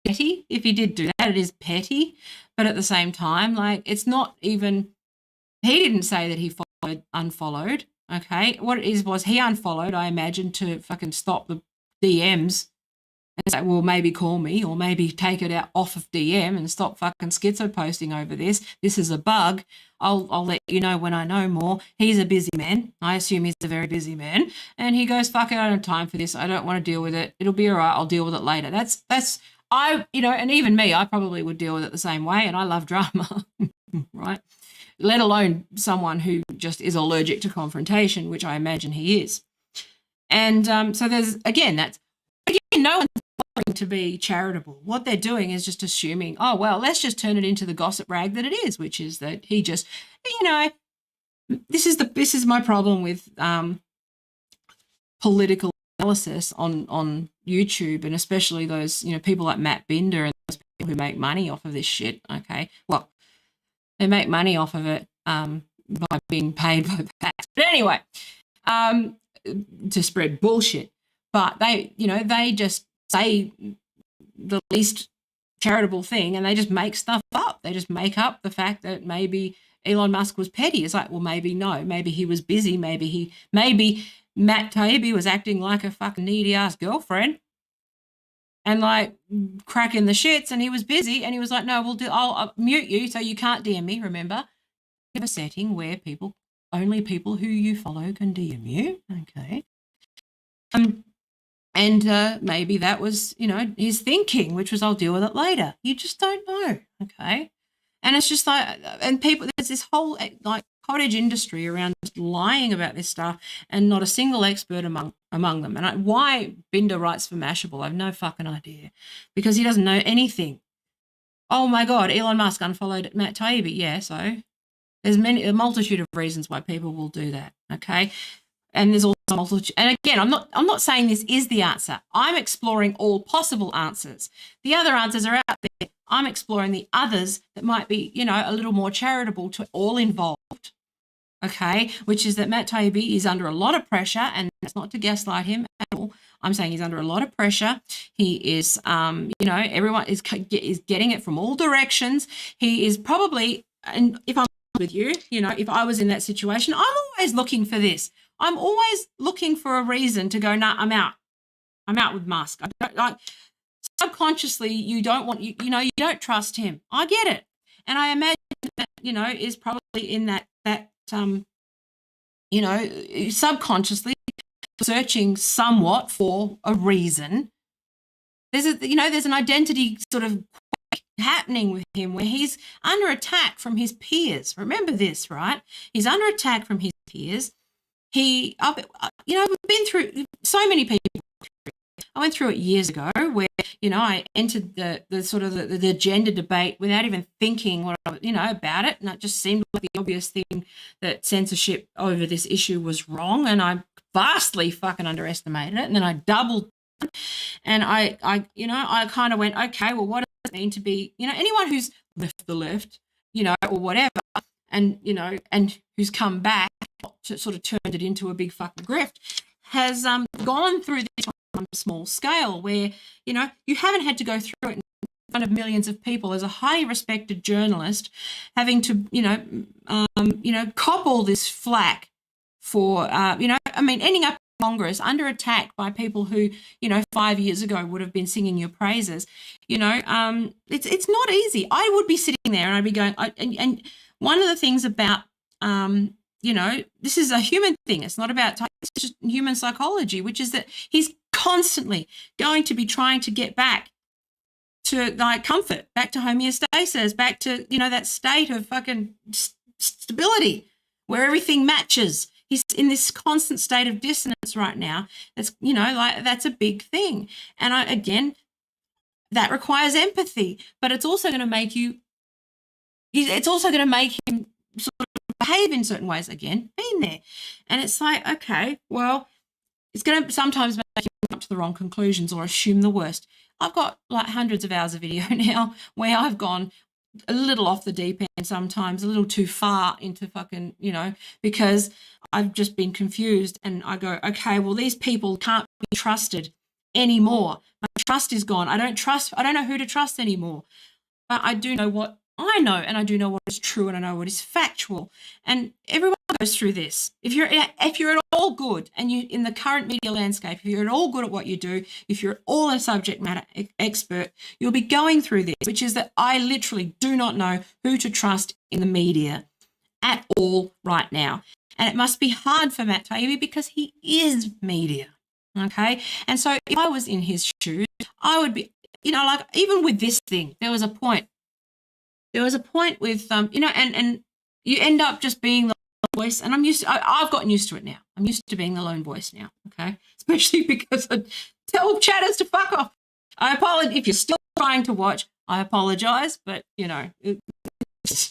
petty, if he did do that, it is petty, but at the same time, like, it's not even, he didn't say that he unfollowed, okay? What it is was he unfollowed, I imagine, to fucking stop the DMs and say, well, maybe call me, or maybe take it out off of DM and stop fucking schizo posting over this. This is a bug. I'll let you know when I know more. He's a busy man. I assume he's a very busy man. And he goes, fuck it, I don't have time for this. I don't want to deal with it. It'll be all right. I'll deal with it later. That's and even me, I probably would deal with it the same way. And I love drama, right? Let alone someone who just is allergic to confrontation, which I imagine he is. And so there's, again, no one's trying to be charitable. What they're doing is just assuming, oh, well, let's just turn it into the gossip rag that it is, which is that he just, this is my problem with political analysis on YouTube, and especially those, people like Matt Binder and those people who make money off of this shit, okay? Well, they make money off of it by being paid by PACs. But anyway, to spread bullshit. But they just say the least charitable thing, and they just make stuff up. They just make up the fact that maybe Elon Musk was petty. It's like, well, maybe no. Maybe he was busy. Maybe Matt Taibbi was acting like a fucking needy ass girlfriend and like cracking the shits, and he was busy, and he was like, no, I'll mute you so you can't DM me. Remember, you have a setting where only people who you follow can DM you. Okay. And maybe that was, his thinking, which was, I'll deal with it later. You just don't know, okay? And it's just like, and people, there's this whole like cottage industry around just lying about this stuff, and not a single expert among them. And why Binder writes for Mashable, I have no fucking idea, because he doesn't know anything. Oh my God, Elon Musk unfollowed Matt Taibbi. Yeah, so there's a multitude of reasons why people will do that, okay? And there's also a multitude. And again, I'm not saying this is the answer. I'm exploring all possible answers. The other answers are out there. I'm exploring the others that might be, a little more charitable to all involved. okay, which is that Matt Taibbi is under a lot of pressure, and that's not to gaslight him at all. I'm saying he's under a lot of pressure. He is, everyone is getting it from all directions. He is probably, and if I'm with you, if I was in that situation, I'm always looking for this. I'm always looking for a reason to go, nah, I'm out. I'm out with Musk. I don't, like, subconsciously, you don't trust him. I get it. And I imagine that, is probably in that subconsciously searching somewhat for a reason. There's an identity sort of happening with him where he's under attack from his peers. Remember this, right? He's under attack from his peers. We've been through so many people. I went through it years ago where, I entered the sort of the gender debate without even thinking about it. And it just seemed like the obvious thing that censorship over this issue was wrong. And I vastly fucking underestimated it. And then I doubled. And I kind of went, okay, well, what does it mean to be, anyone who's left the left, or whatever, and, and who's come back to sort of turned it into a big fucking grift, has gone through this on a small scale where, you haven't had to go through it in front of millions of people as a highly respected journalist having to, cop all this flack for, ending up in Congress under attack by people who, 5 years ago would have been singing your praises. It's not easy. I would be sitting there and I'd be going, and one of the things about, this is a human thing. It's not about, it's just human psychology, which is that he's constantly going to be trying to get back to like comfort, back to homeostasis, back to, that state of fucking stability where everything matches. He's in this constant state of dissonance right now. That's, that's a big thing. And again, that requires empathy, but it's also going to make him sort of behave in certain ways again, being there. And it's like, okay, well, it's going to sometimes make you come to the wrong conclusions or assume the worst. I've got like hundreds of hours of video now where I've gone a little off the deep end sometimes, a little too far into fucking, because I've just been confused and I go, okay, well, these people can't be trusted anymore. My trust is gone. I don't know who to trust anymore. But I do know what I know, and I do know what is true, and I know what is factual. And everyone goes through this. If you're at all good, and you in the current media landscape, if you're at all good at what you do, if you're at all a subject matter expert, you'll be going through this, which is that I literally do not know who to trust in the media at all right now. And it must be hard for Matt Taibbi because he is media, okay? And so if I was in his shoes, I would be, like even with this thing, there was a point with, and you end up just being the voice, and I've gotten used to it now. I'm used to being the lone voice now, okay? Especially because I tell chatters to fuck off. I apologize. If you're still trying to watch, I apologize, but, it's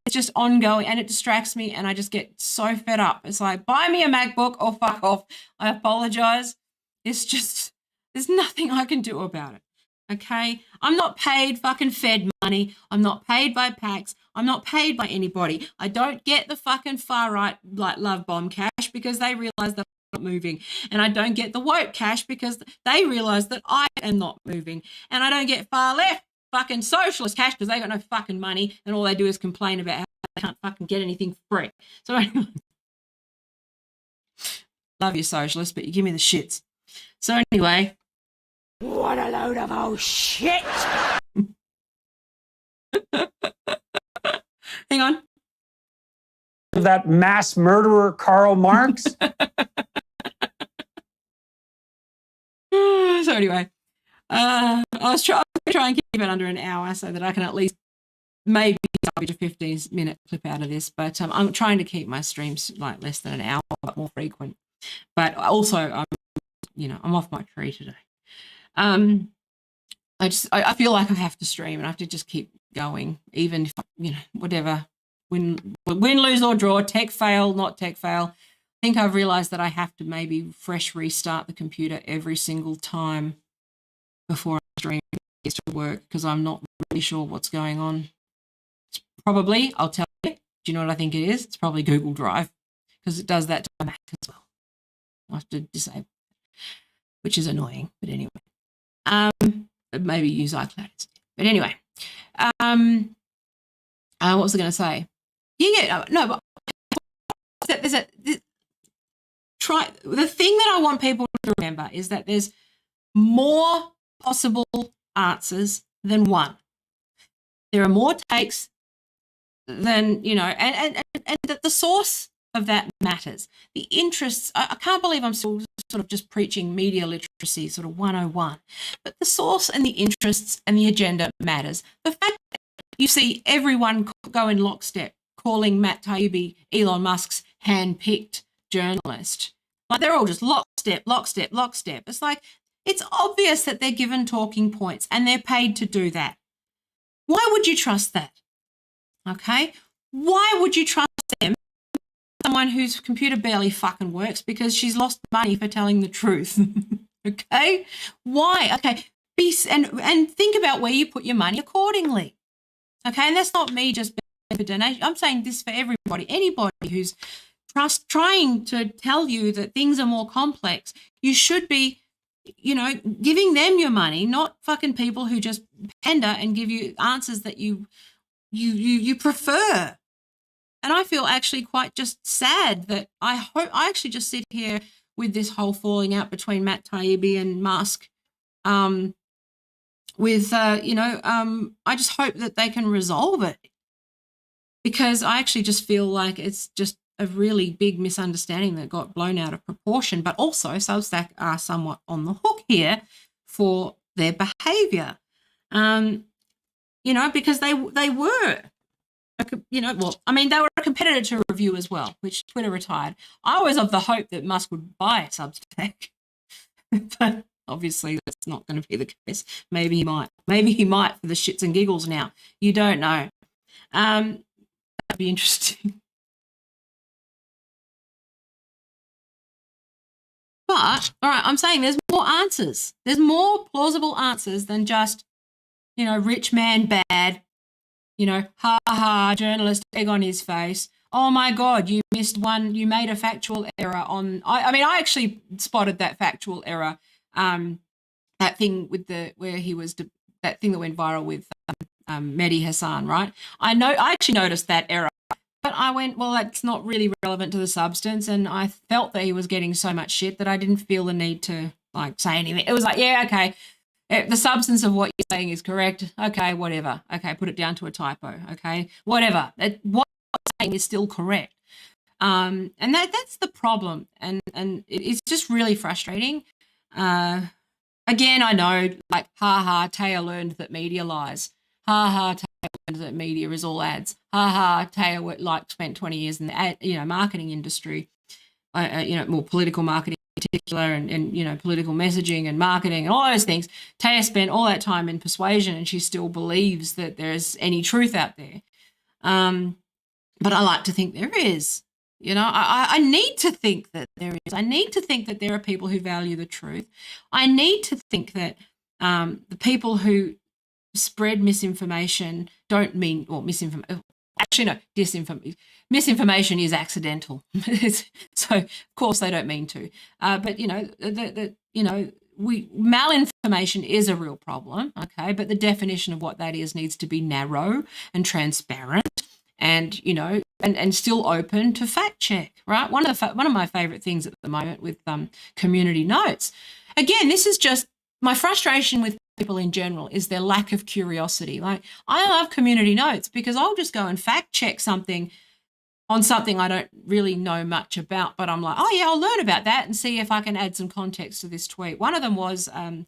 just ongoing, and it distracts me, and I just get so fed up. It's like, buy me a MacBook or fuck off. I apologize. It's just, there's nothing I can do about it. Okay, I'm not paid fucking Fed money. I'm not paid by PACs. I'm not paid by anybody. I don't get the fucking far right like love bomb cash because they realize that I'm not moving, and I don't get the woke cash because they realize that I am not moving, and I don't get far left fucking socialist cash because they got no fucking money, and all they do is complain about how they can't fucking get anything free. So anyway, love you socialists, but you give me the shits. So anyway. What a load of old shit! Hang on. That mass murderer, Karl Marx? So anyway, I was trying and keep it under an hour so that I can at least maybe salvage a 15-minute clip out of this. But I'm trying to keep my streams like less than an hour, but more frequent. But also, I'm off my tree today. I feel like I have to stream and I have to just keep going, even if, whatever, win, lose or draw, tech fail, not tech fail. I think I've realized that I have to maybe fresh restart the computer every single time before I stream gets to work because I'm not really sure what's going on. Probably, I'll tell you, Do you know what I think it is? It's probably Google Drive, because it does that to my Mac as well. I have to disable, which is annoying, but anyway. Maybe use iCloud instead. But anyway, what was I going to say? No, but the thing that I want people to remember is that there's more possible answers than one. There are more takes than, and the source of that matters. The interests, I can't believe I'm still sort of just preaching media literacy sort of 101, but the source and the interests and the agenda matters. The fact that you see everyone go in lockstep calling Matt Taibbi Elon Musk's hand-picked journalist, like they're all just lockstep. It's like, it's obvious that they're given talking points and they're paid to do that. Why would you trust that? Okay? Why would you trust them, someone whose computer barely fucking works because she's lost money for telling the truth? Okay? Why? Okay. And think about where you put your money accordingly. Okay? And that's not me just for donation. I'm saying this for everybody. Anybody who's trying to tell you that things are more complex, you should be giving them your money, not fucking people who just pander and give you answers that you prefer. And I feel actually quite just sad that I actually just sit here with this whole falling out between Matt Taibbi and Musk. I just hope that they can resolve it, because I actually just feel like it's just a really big misunderstanding that got blown out of proportion. But also Substack are somewhat on the hook here for their behaviour, because they were, they were a competitor to Review as well, which Twitter retired. I was of the hope that Musk would buy Substack, but obviously that's not going to be the case. Maybe he might for the shits and giggles now. You don't know. That'd be interesting. But, all right, I'm saying there's more answers. There's more plausible answers than just, rich man bad, journalist, egg on his face. Oh, my God, you missed one. You made a factual error on – I actually spotted that factual error, that thing with that thing that went viral with Mehdi Hassan, right? I actually noticed that error. But I went, well, that's not really relevant to the substance, and I felt that he was getting so much shit that I didn't feel the need to, say anything. It was like, yeah, okay, the substance of what you're saying is correct. Okay, whatever. Okay, put it down to a typo. Okay, whatever. What you're saying is still correct. And that's the problem, and it's just really frustrating. Again, I know, Taya learned that media lies. Taya learned that media is all ads. Taya spent 20 years in the marketing industry, more political marketing in particular, and political messaging and marketing and all those things. Taya spent all that time in persuasion, and she still believes that there's any truth out there. But I like to think there is. I need to think that there is. I need to think that there are people who value the truth. I need to think that the people who spread misinformation don't mean, or misinformation. Actually, no, disinformation. Misinformation is accidental. So, of course, they don't mean to. But malinformation is a real problem. Okay, but the definition of what that is needs to be narrow and transparent, and and still open to fact check. Right. One of my favourite things at the moment with community notes. Again, this is just my frustration with people in general, is their lack of curiosity. Like, I love community notes because I'll just go and fact check something on something I don't really know much about, but I'm like, oh yeah, I'll learn about that and see if I can add some context to this tweet. One of them was someone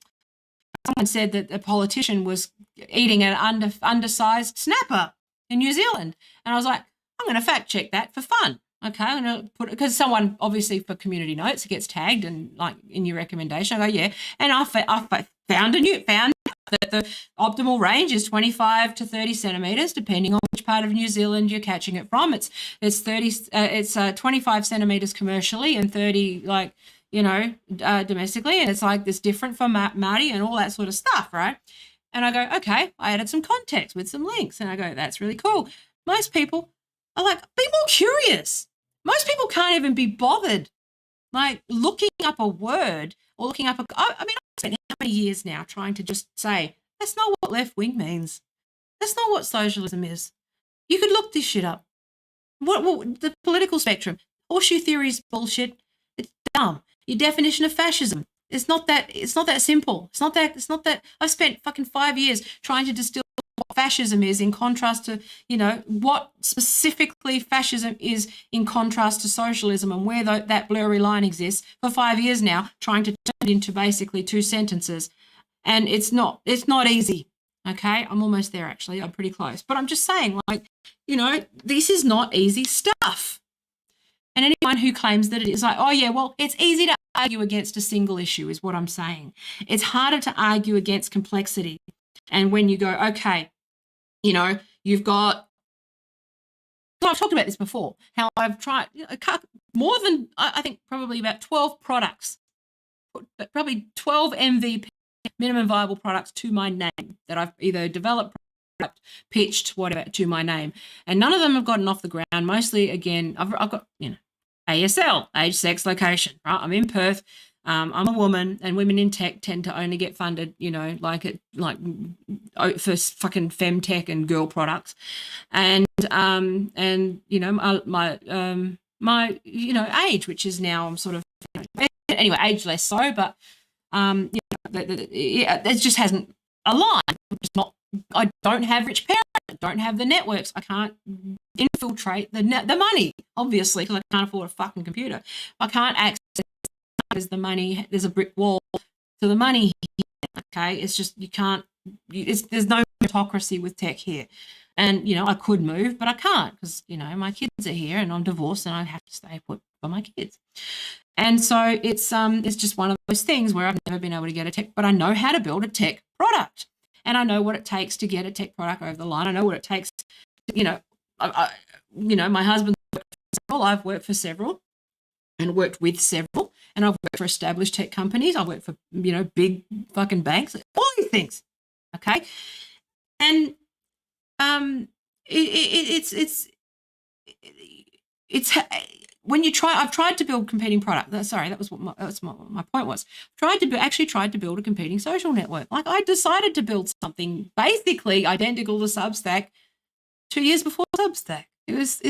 said that a politician was eating an undersized snapper in New Zealand, and I was like, I'm going to fact check that for fun. Okay, I'm going to put it, because someone obviously for community notes, it gets tagged and in your recommendation. I go, yeah, and I found that the optimal range is 25 to 30 centimeters, depending on which part of New Zealand you're catching it from. It's 25 centimeters commercially and 30 domestically, and it's this different for Māori and all that sort of stuff, right? And I go, okay, I added some context with some links, and I go, that's really cool. Most people, I'm like, be more curious. Most people can't even be bothered, like looking up a word or looking up I mean, I've spent how many years now trying to just say, that's not what left wing means. That's not what socialism is. You could look this shit up. What the political spectrum? Horseshoe theory is bullshit. It's dumb. Your definition of fascism. It's not that simple. It's not that I've spent fucking 5 years trying to distill what fascism is in contrast to, what specifically fascism is in contrast to socialism and where that blurry line exists for 5 years now, trying to turn it into basically 2 sentences. And it's not easy. Okay, I'm almost there actually. I'm pretty close. But I'm just saying, this is not easy stuff. And anyone who claims that it is like, oh yeah, well, it's easy to argue against a single issue is what I'm saying. It's harder to argue against complexity. And when you go, okay, you've got, I've talked about this before, how I've tried more than, I think probably about 12 products, probably 12 MVP, minimum viable products to my name that I've either developed, pitched, whatever, to my name. And none of them have gotten off the ground. Mostly, again, I've got, ASL, age, sex, location, right? I'm in Perth. I'm a woman, and women in tech tend to only get funded, for fucking femtech and girl products. And my age, which is now I'm sort of, anyway, age less so, but, it just hasn't aligned. I don't have rich parents. I don't have the networks. I can't infiltrate the money, obviously, because I can't afford a fucking computer. I can't access the money. There's a brick wall to the money here, okay? It's just you can't. There's no meritocracy with tech here. And, I could move, but I can't because, my kids are here and I'm divorced and I have to stay put for my kids. And so it's just one of those things where I've never been able to get a tech, but I know how to build a tech product. And I know what it takes to get a tech product over the line. I know what it takes to, my husband worked for several, I've worked for several and worked with several, and I've worked for established tech companies. I worked for, big fucking banks, all these things. Okay. And it's when you try, I've tried to build competing product. That's what my point was. Tried to build a competing social network. Like I decided to build something basically identical to Substack 2 years before Substack. It was,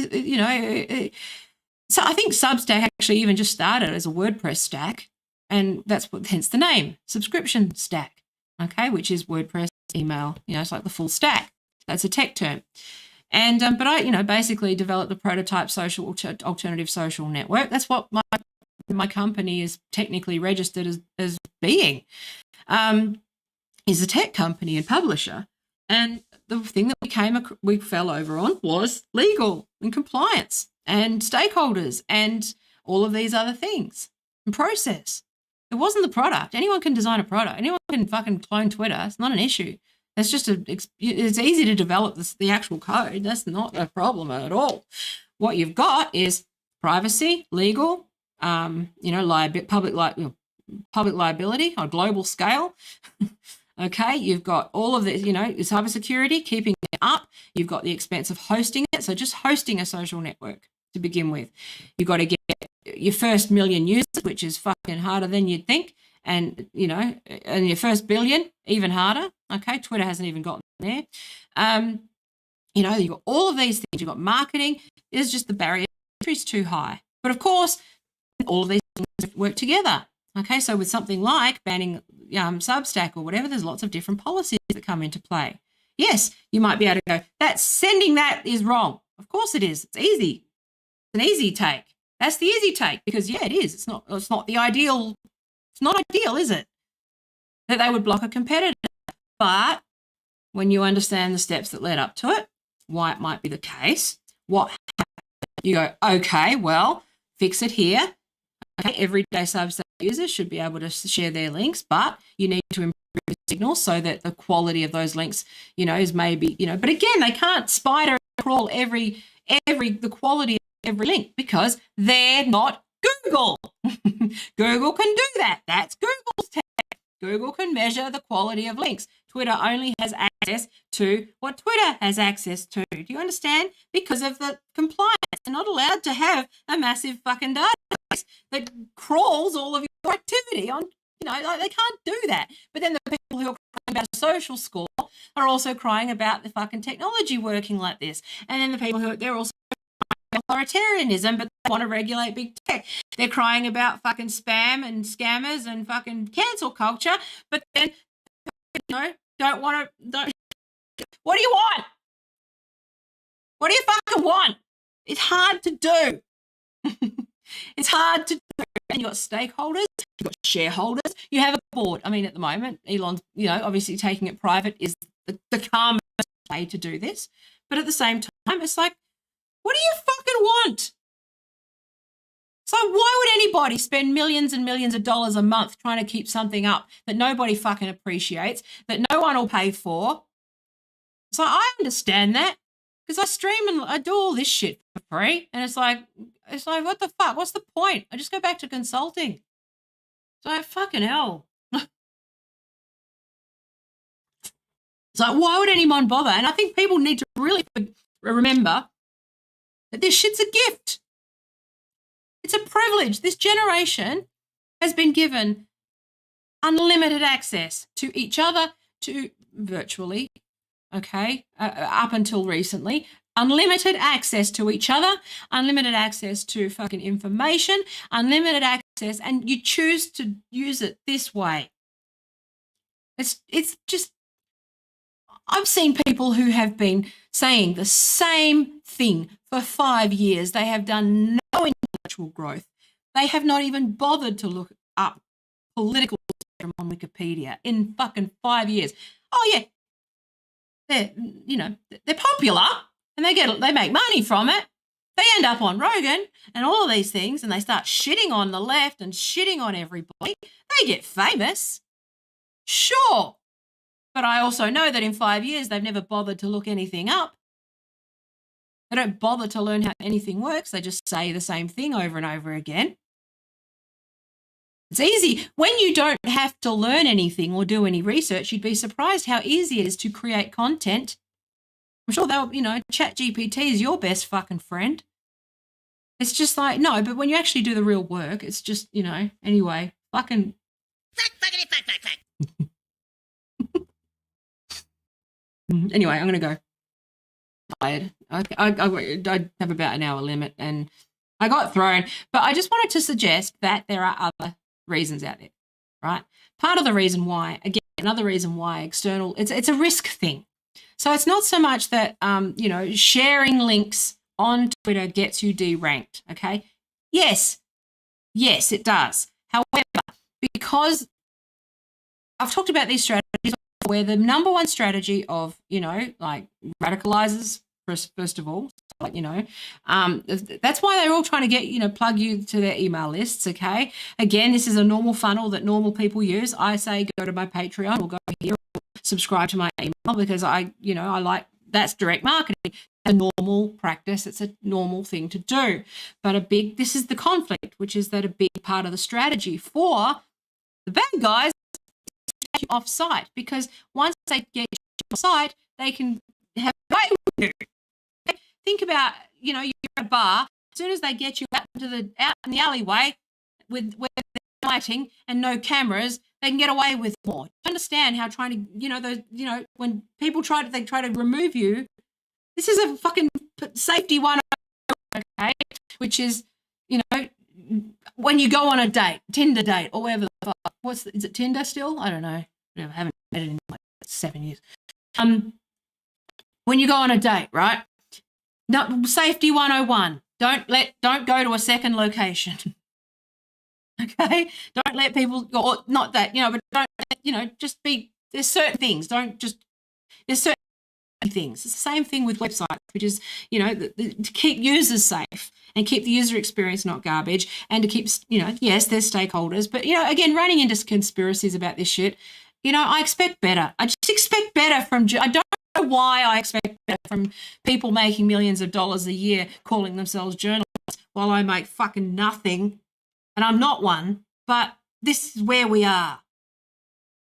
so I think Substack actually even just started as a WordPress stack, and hence the name, subscription stack. Okay, which is WordPress, email. It's like the full stack. That's a tech term. And but I basically developed a prototype alternative social network. That's what my company is technically registered as being, is a tech company and publisher. And the thing that we fell over on was legal and compliance and stakeholders and all of these other things and process. It wasn't the product. Anyone can design a product. Anyone can fucking clone Twitter. It's not an issue. It's just it's easy to develop the actual code. That's not a problem at all. What you've got is privacy, legal, public liability on a global scale. Okay, you've got all of this, cybersecurity, keeping it up. You've got the expense of hosting it. So just hosting a social network to begin with. You've got to get your first million users, which is fucking harder than you'd think. And, and your first billion, even harder. Okay, Twitter hasn't even gotten there. You've got all of these things. You've got marketing. It's just the barrier to entry is too high. But, of course, all of these things work together. Okay, so with something like banning Substack or whatever, there's lots of different policies that come into play. Yes, you might be able to go, sending that is wrong. Of course it is. It's easy. It's an easy take. That's the easy take because, yeah, it is. It's not the ideal. It's not ideal, is it? That they would block a competitor. But when you understand the steps that led up to it, why it might be the case, what happened, you go, okay, well, fix it here. Okay, everyday Substack users should be able to share their links, but you need to improve the signals so that the quality of those links, is maybe, but again, they can't spider crawl the quality of every link because they're not Google. Google can do that. That's Google's tech. Google can measure the quality of links. Twitter only has access access to what Twitter has access to. Do you understand? Because of the compliance. They're not allowed to have a massive fucking database that crawls all of your activity on, like they can't do that. But then the people who are crying about a social score are also crying about the fucking technology working like this. And then the people they're also authoritarianism, but they want to regulate big tech. They're crying about fucking spam and scammers and fucking cancel culture, but then don't want to. What do you want? What do you fucking want? It's hard to do. It's hard to do. And you've got stakeholders, you've got shareholders, you have a board. I mean, at the moment, Elon's, obviously taking it private is the calmest way to do this. But at the same time, it's like, what do you fucking want? So why would anybody spend millions and millions of dollars a month trying to keep something up that nobody fucking appreciates, that no one will pay for? So I understand that because I stream and I do all this shit for free. And it's like, what the fuck? What's the point? I just go back to consulting. So fucking hell. It's like, why would anyone bother? And I think people need to really remember that this shit's a gift. It's a privilege. This generation has been given unlimited access to each other, to virtually, okay, up until recently, unlimited access to each other, unlimited access to fucking information, unlimited access, and you choose to use it this way. It's just, I've seen people who have been saying the same thing for 5 years. They have done no intellectual growth. They have not even bothered to look up political spectrum on Wikipedia in fucking 5 years. Oh yeah, they're popular and they make money from it. They end up on Rogan and all of these things, and they start shitting on the left and shitting on everybody. They get famous, sure. But I also know that in 5 years, they've never bothered to look anything up. They don't bother to learn how anything works. They just say the same thing over and over again. It's easy. When you don't have to learn anything or do any research, you'd be surprised how easy it is to create content. I'm sure ChatGPT is your best fucking friend. It's just like, no, but when you actually do the real work, it's just, anyway, fucking. Anyway, I'm going to go. Tired. I have about an hour limit and I got thrown. But I just wanted to suggest that there are other reasons out there, right? Part of the reason why, again, another reason why external, it's a risk thing. So it's not so much that, sharing links on Twitter gets you deranked, okay? Yes, it does. However, because I've talked about these strategies where the number one strategy of, radicalizers, first of all, that's why they're all trying to get, plug you to their email lists, okay? Again, this is a normal funnel that normal people use. I say go to my Patreon or go here or subscribe to my email because I like, that's direct marketing. A normal practice. It's a normal thing to do. But this is the conflict, which is that a big part of the strategy for the bad guys you off site, because once they get you off site, they can have way with you. Think about, you're at a bar. As soon as they get you out in the alleyway with lighting and no cameras, they can get away with more. Understand how trying to, when people try to remove you. This is a fucking safety one, okay? Which is, when you go on a date, Tinder date, or whatever the fuck. Is it Tinder still? I don't know. I haven't met it in like 7 years. When you go on a date, right? No, safety 101. Don't go to a second location. Okay? Don't let people go, or not that, but don't, just be, there's certain things. There's certain things. It's the same thing with websites, which is, to keep users safe and keep the user experience not garbage, and to keep, yes, there's stakeholders, but, again, running into conspiracies about this shit, I expect better. I just expect better I don't know why I expect better from people making millions of dollars a year calling themselves journalists while I make fucking nothing, and I'm not one, but this is where we are.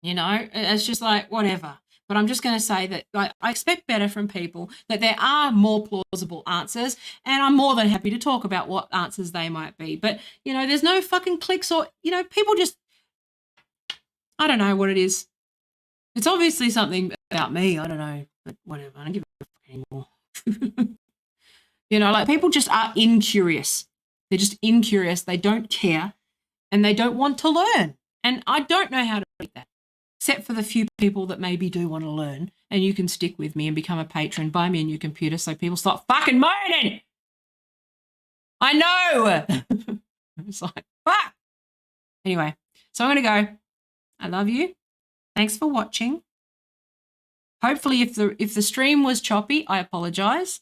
It's just like, whatever. but I'm just going to say that I expect better from people, that there are more plausible answers, and I'm more than happy to talk about what answers they might be. But, there's no fucking clicks or, people just, I don't know what it is. It's obviously something about me. I don't know, but whatever. I don't give a fuck anymore. Like people just are incurious. They're just incurious. They don't care and they don't want to learn. And I don't know how to beat that, except for the few people that maybe do want to learn. And you can stick with me and become a patron, buy me a new computer so people stop fucking moaning. I know. It's like, fuck. Anyway, so I'm going to go. I love you. Thanks for watching. Hopefully, if the stream was choppy, I apologize.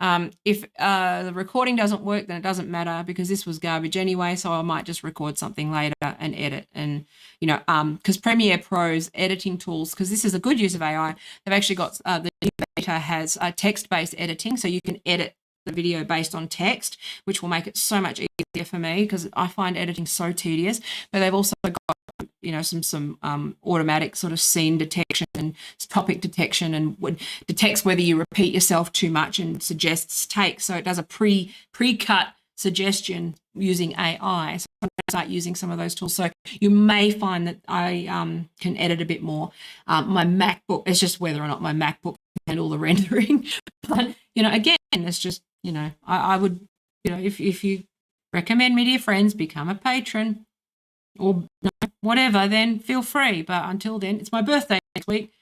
If the recording doesn't work, then it doesn't matter because this was garbage anyway, so I might just record something later and edit. And, because Premiere Pro's editing tools, because this is a good use of AI, they've actually got the new beta has text-based editing, so you can edit the video based on text, which will make it so much easier for me because I find editing so tedious. But they've also got some automatic sort of scene detection and topic detection, and detects whether you repeat yourself too much and suggests takes. So it does a pre-cut suggestion using AI. So I'm going to start using some of those tools. So you may find that I can edit a bit more. My MacBook, it's just whether or not my MacBook can handle the rendering. But, again, it's just, I would, if you recommend me to your friends, become a patron or whatever, then feel free. But until then, it's my birthday next week.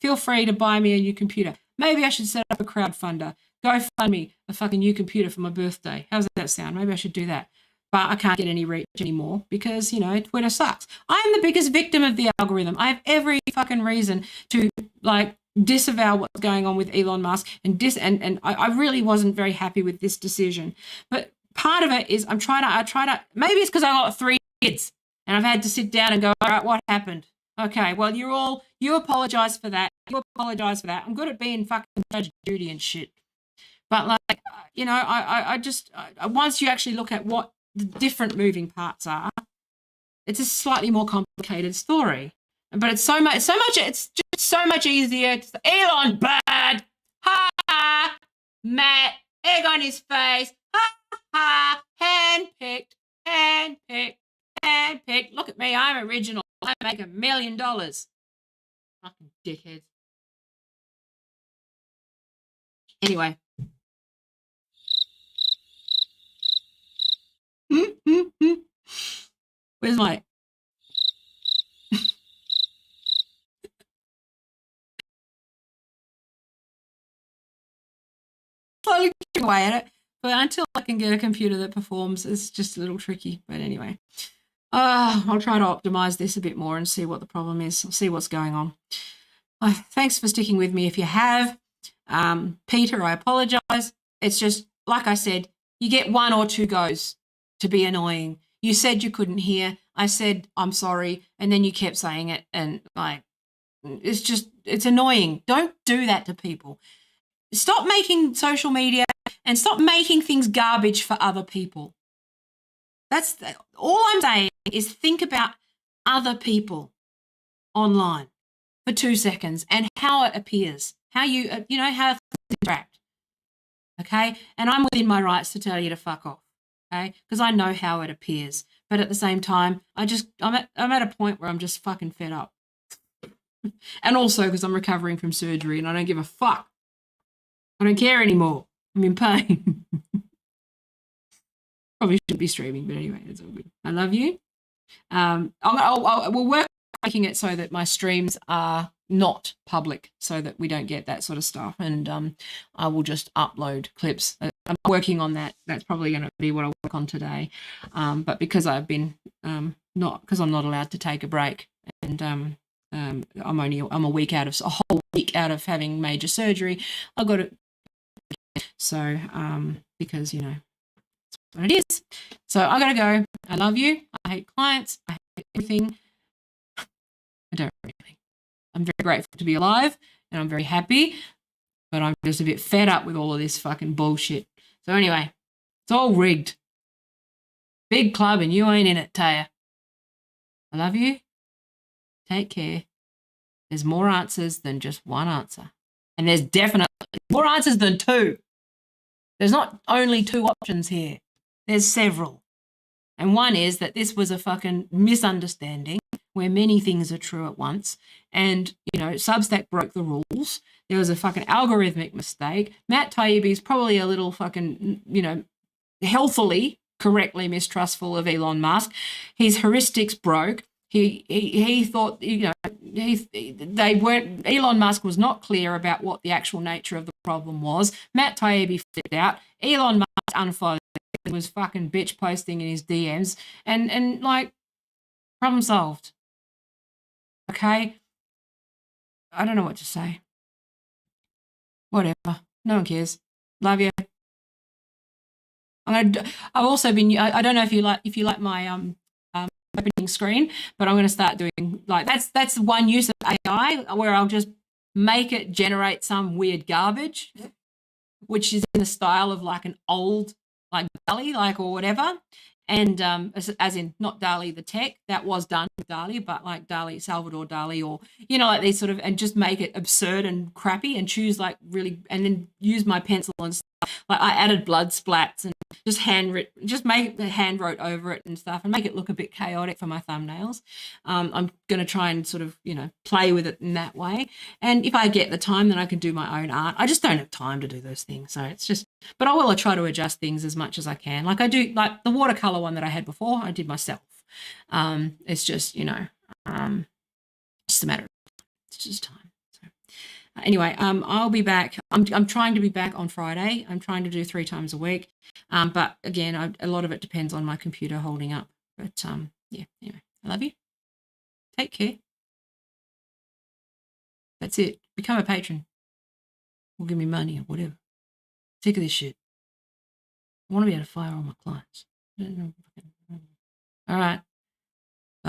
Feel free to buy me a new computer. Maybe I should set up a crowdfunder. Go fund me a fucking new computer for my birthday. How's that sound? Maybe I should do that. But I can't get any reach anymore because, Twitter sucks. I am the biggest victim of the algorithm. I have every fucking reason to, disavow what's going on with Elon Musk and I really wasn't very happy with this decision. But part of it is I try to, maybe it's because I got 3 kids. And I've had to sit down and go, all right, what happened? Okay, well, you apologise for that. You apologise for that. I'm good at being fucking Judge Judy and shit. But, I just, once you actually look at what the different moving parts are, it's a slightly more complicated story. But it's it's just so much easier. It's Elon bad. Ha ha. Matt, egg on his face. Ha ha. Handpicked. Look at me, I'm original. I make $1 million. Fucking dickheads. Anyway. Where's my... slowly chipping away at it. But until I can get a computer that performs, it's just a little tricky. But anyway. I'll try to optimize this a bit more and see what the problem is. I'll see what's going on. Thanks for sticking with me if you have. Peter, I apologize. It's just, like I said, you get 1 or 2 goes to be annoying. You said you couldn't hear. I said, I'm sorry. And then you kept saying it. And it's annoying. Don't do that to people. Stop making social media and stop making things garbage for other people. That's all I'm saying is think about other people online for 2 seconds and how it appears, how you, how things interact. Okay. And I'm within my rights to tell you to fuck off. Okay. Because I know how it appears. But at the same time, I'm at a point where I'm just fucking fed up. And also because I'm recovering from surgery and I don't give a fuck. I don't care anymore. I'm in pain. Probably shouldn't be streaming, but anyway, it's all good. I love you. We'll work on making it so that my streams are not public so that we don't get that sort of stuff. And I will just upload clips. I'm working on that. That's probably going to be what I work on today. But because I've been I'm not allowed to take a break, and I'm a week out of a whole week out of having major surgery. I've got it. So because what it is. So I gotta go. I love you. I hate clients. I hate everything. I don't really. I'm very grateful to be alive and I'm very happy, but I'm just a bit fed up with all of this fucking bullshit. So anyway, it's all rigged. Big club and you ain't in it, Taya. I love you. Take care. There's more answers than just one answer. And there's definitely more answers than two. There's not only two options here. There's several. And one is that this was a fucking misunderstanding where many things are true at once. And, you know, Substack broke the rules. There was a fucking algorithmic mistake. Matt Taibbi's probably a little fucking, you know, healthily, correctly mistrustful of Elon Musk. His heuristics broke. He thought, you know, Elon Musk was not clear about what the actual nature of the problem was. Matt Taibbi flipped out. Elon Musk unfollowed and was fucking bitch posting in his DMs and like, problem solved. Okay? I don't know what to say. Whatever. No one cares. Love you. I've also been, I don't know if you like my opening screen, but I'm going to start doing like that's one use of AI where I'll just make it generate some weird garbage, which is in the style of like an old like DALL-E, like or whatever. And as in not DALL-E the tech, that was done with DALL-E, but like DALL-E, Salvador DALL-E, or you know, like these sort of, and just make it absurd and crappy and choose like really, and then use my pencil and stuff. Like I added blood splats and just make the hand wrote over it and stuff, and make it look a bit chaotic for my thumbnails. I'm going to try and sort of, you know, play with it in that way. And if I get the time, then I can do my own art. I just don't have time to do those things. So it's just, but I will try to adjust things as much as I can. Like I do, like the watercolor one that I had before, I did myself. It's just, you know, just a matter of time. It's just time. Anyway, I'll be back. I'm trying to be back on Friday. I'm trying to do 3 times a week. But again, a lot of it depends on my computer holding up. But yeah, anyway, I love you. Take care. That's it. Become a patron. Or give me money or whatever. Sick of this shit. I want to be able to fire all my clients. All right.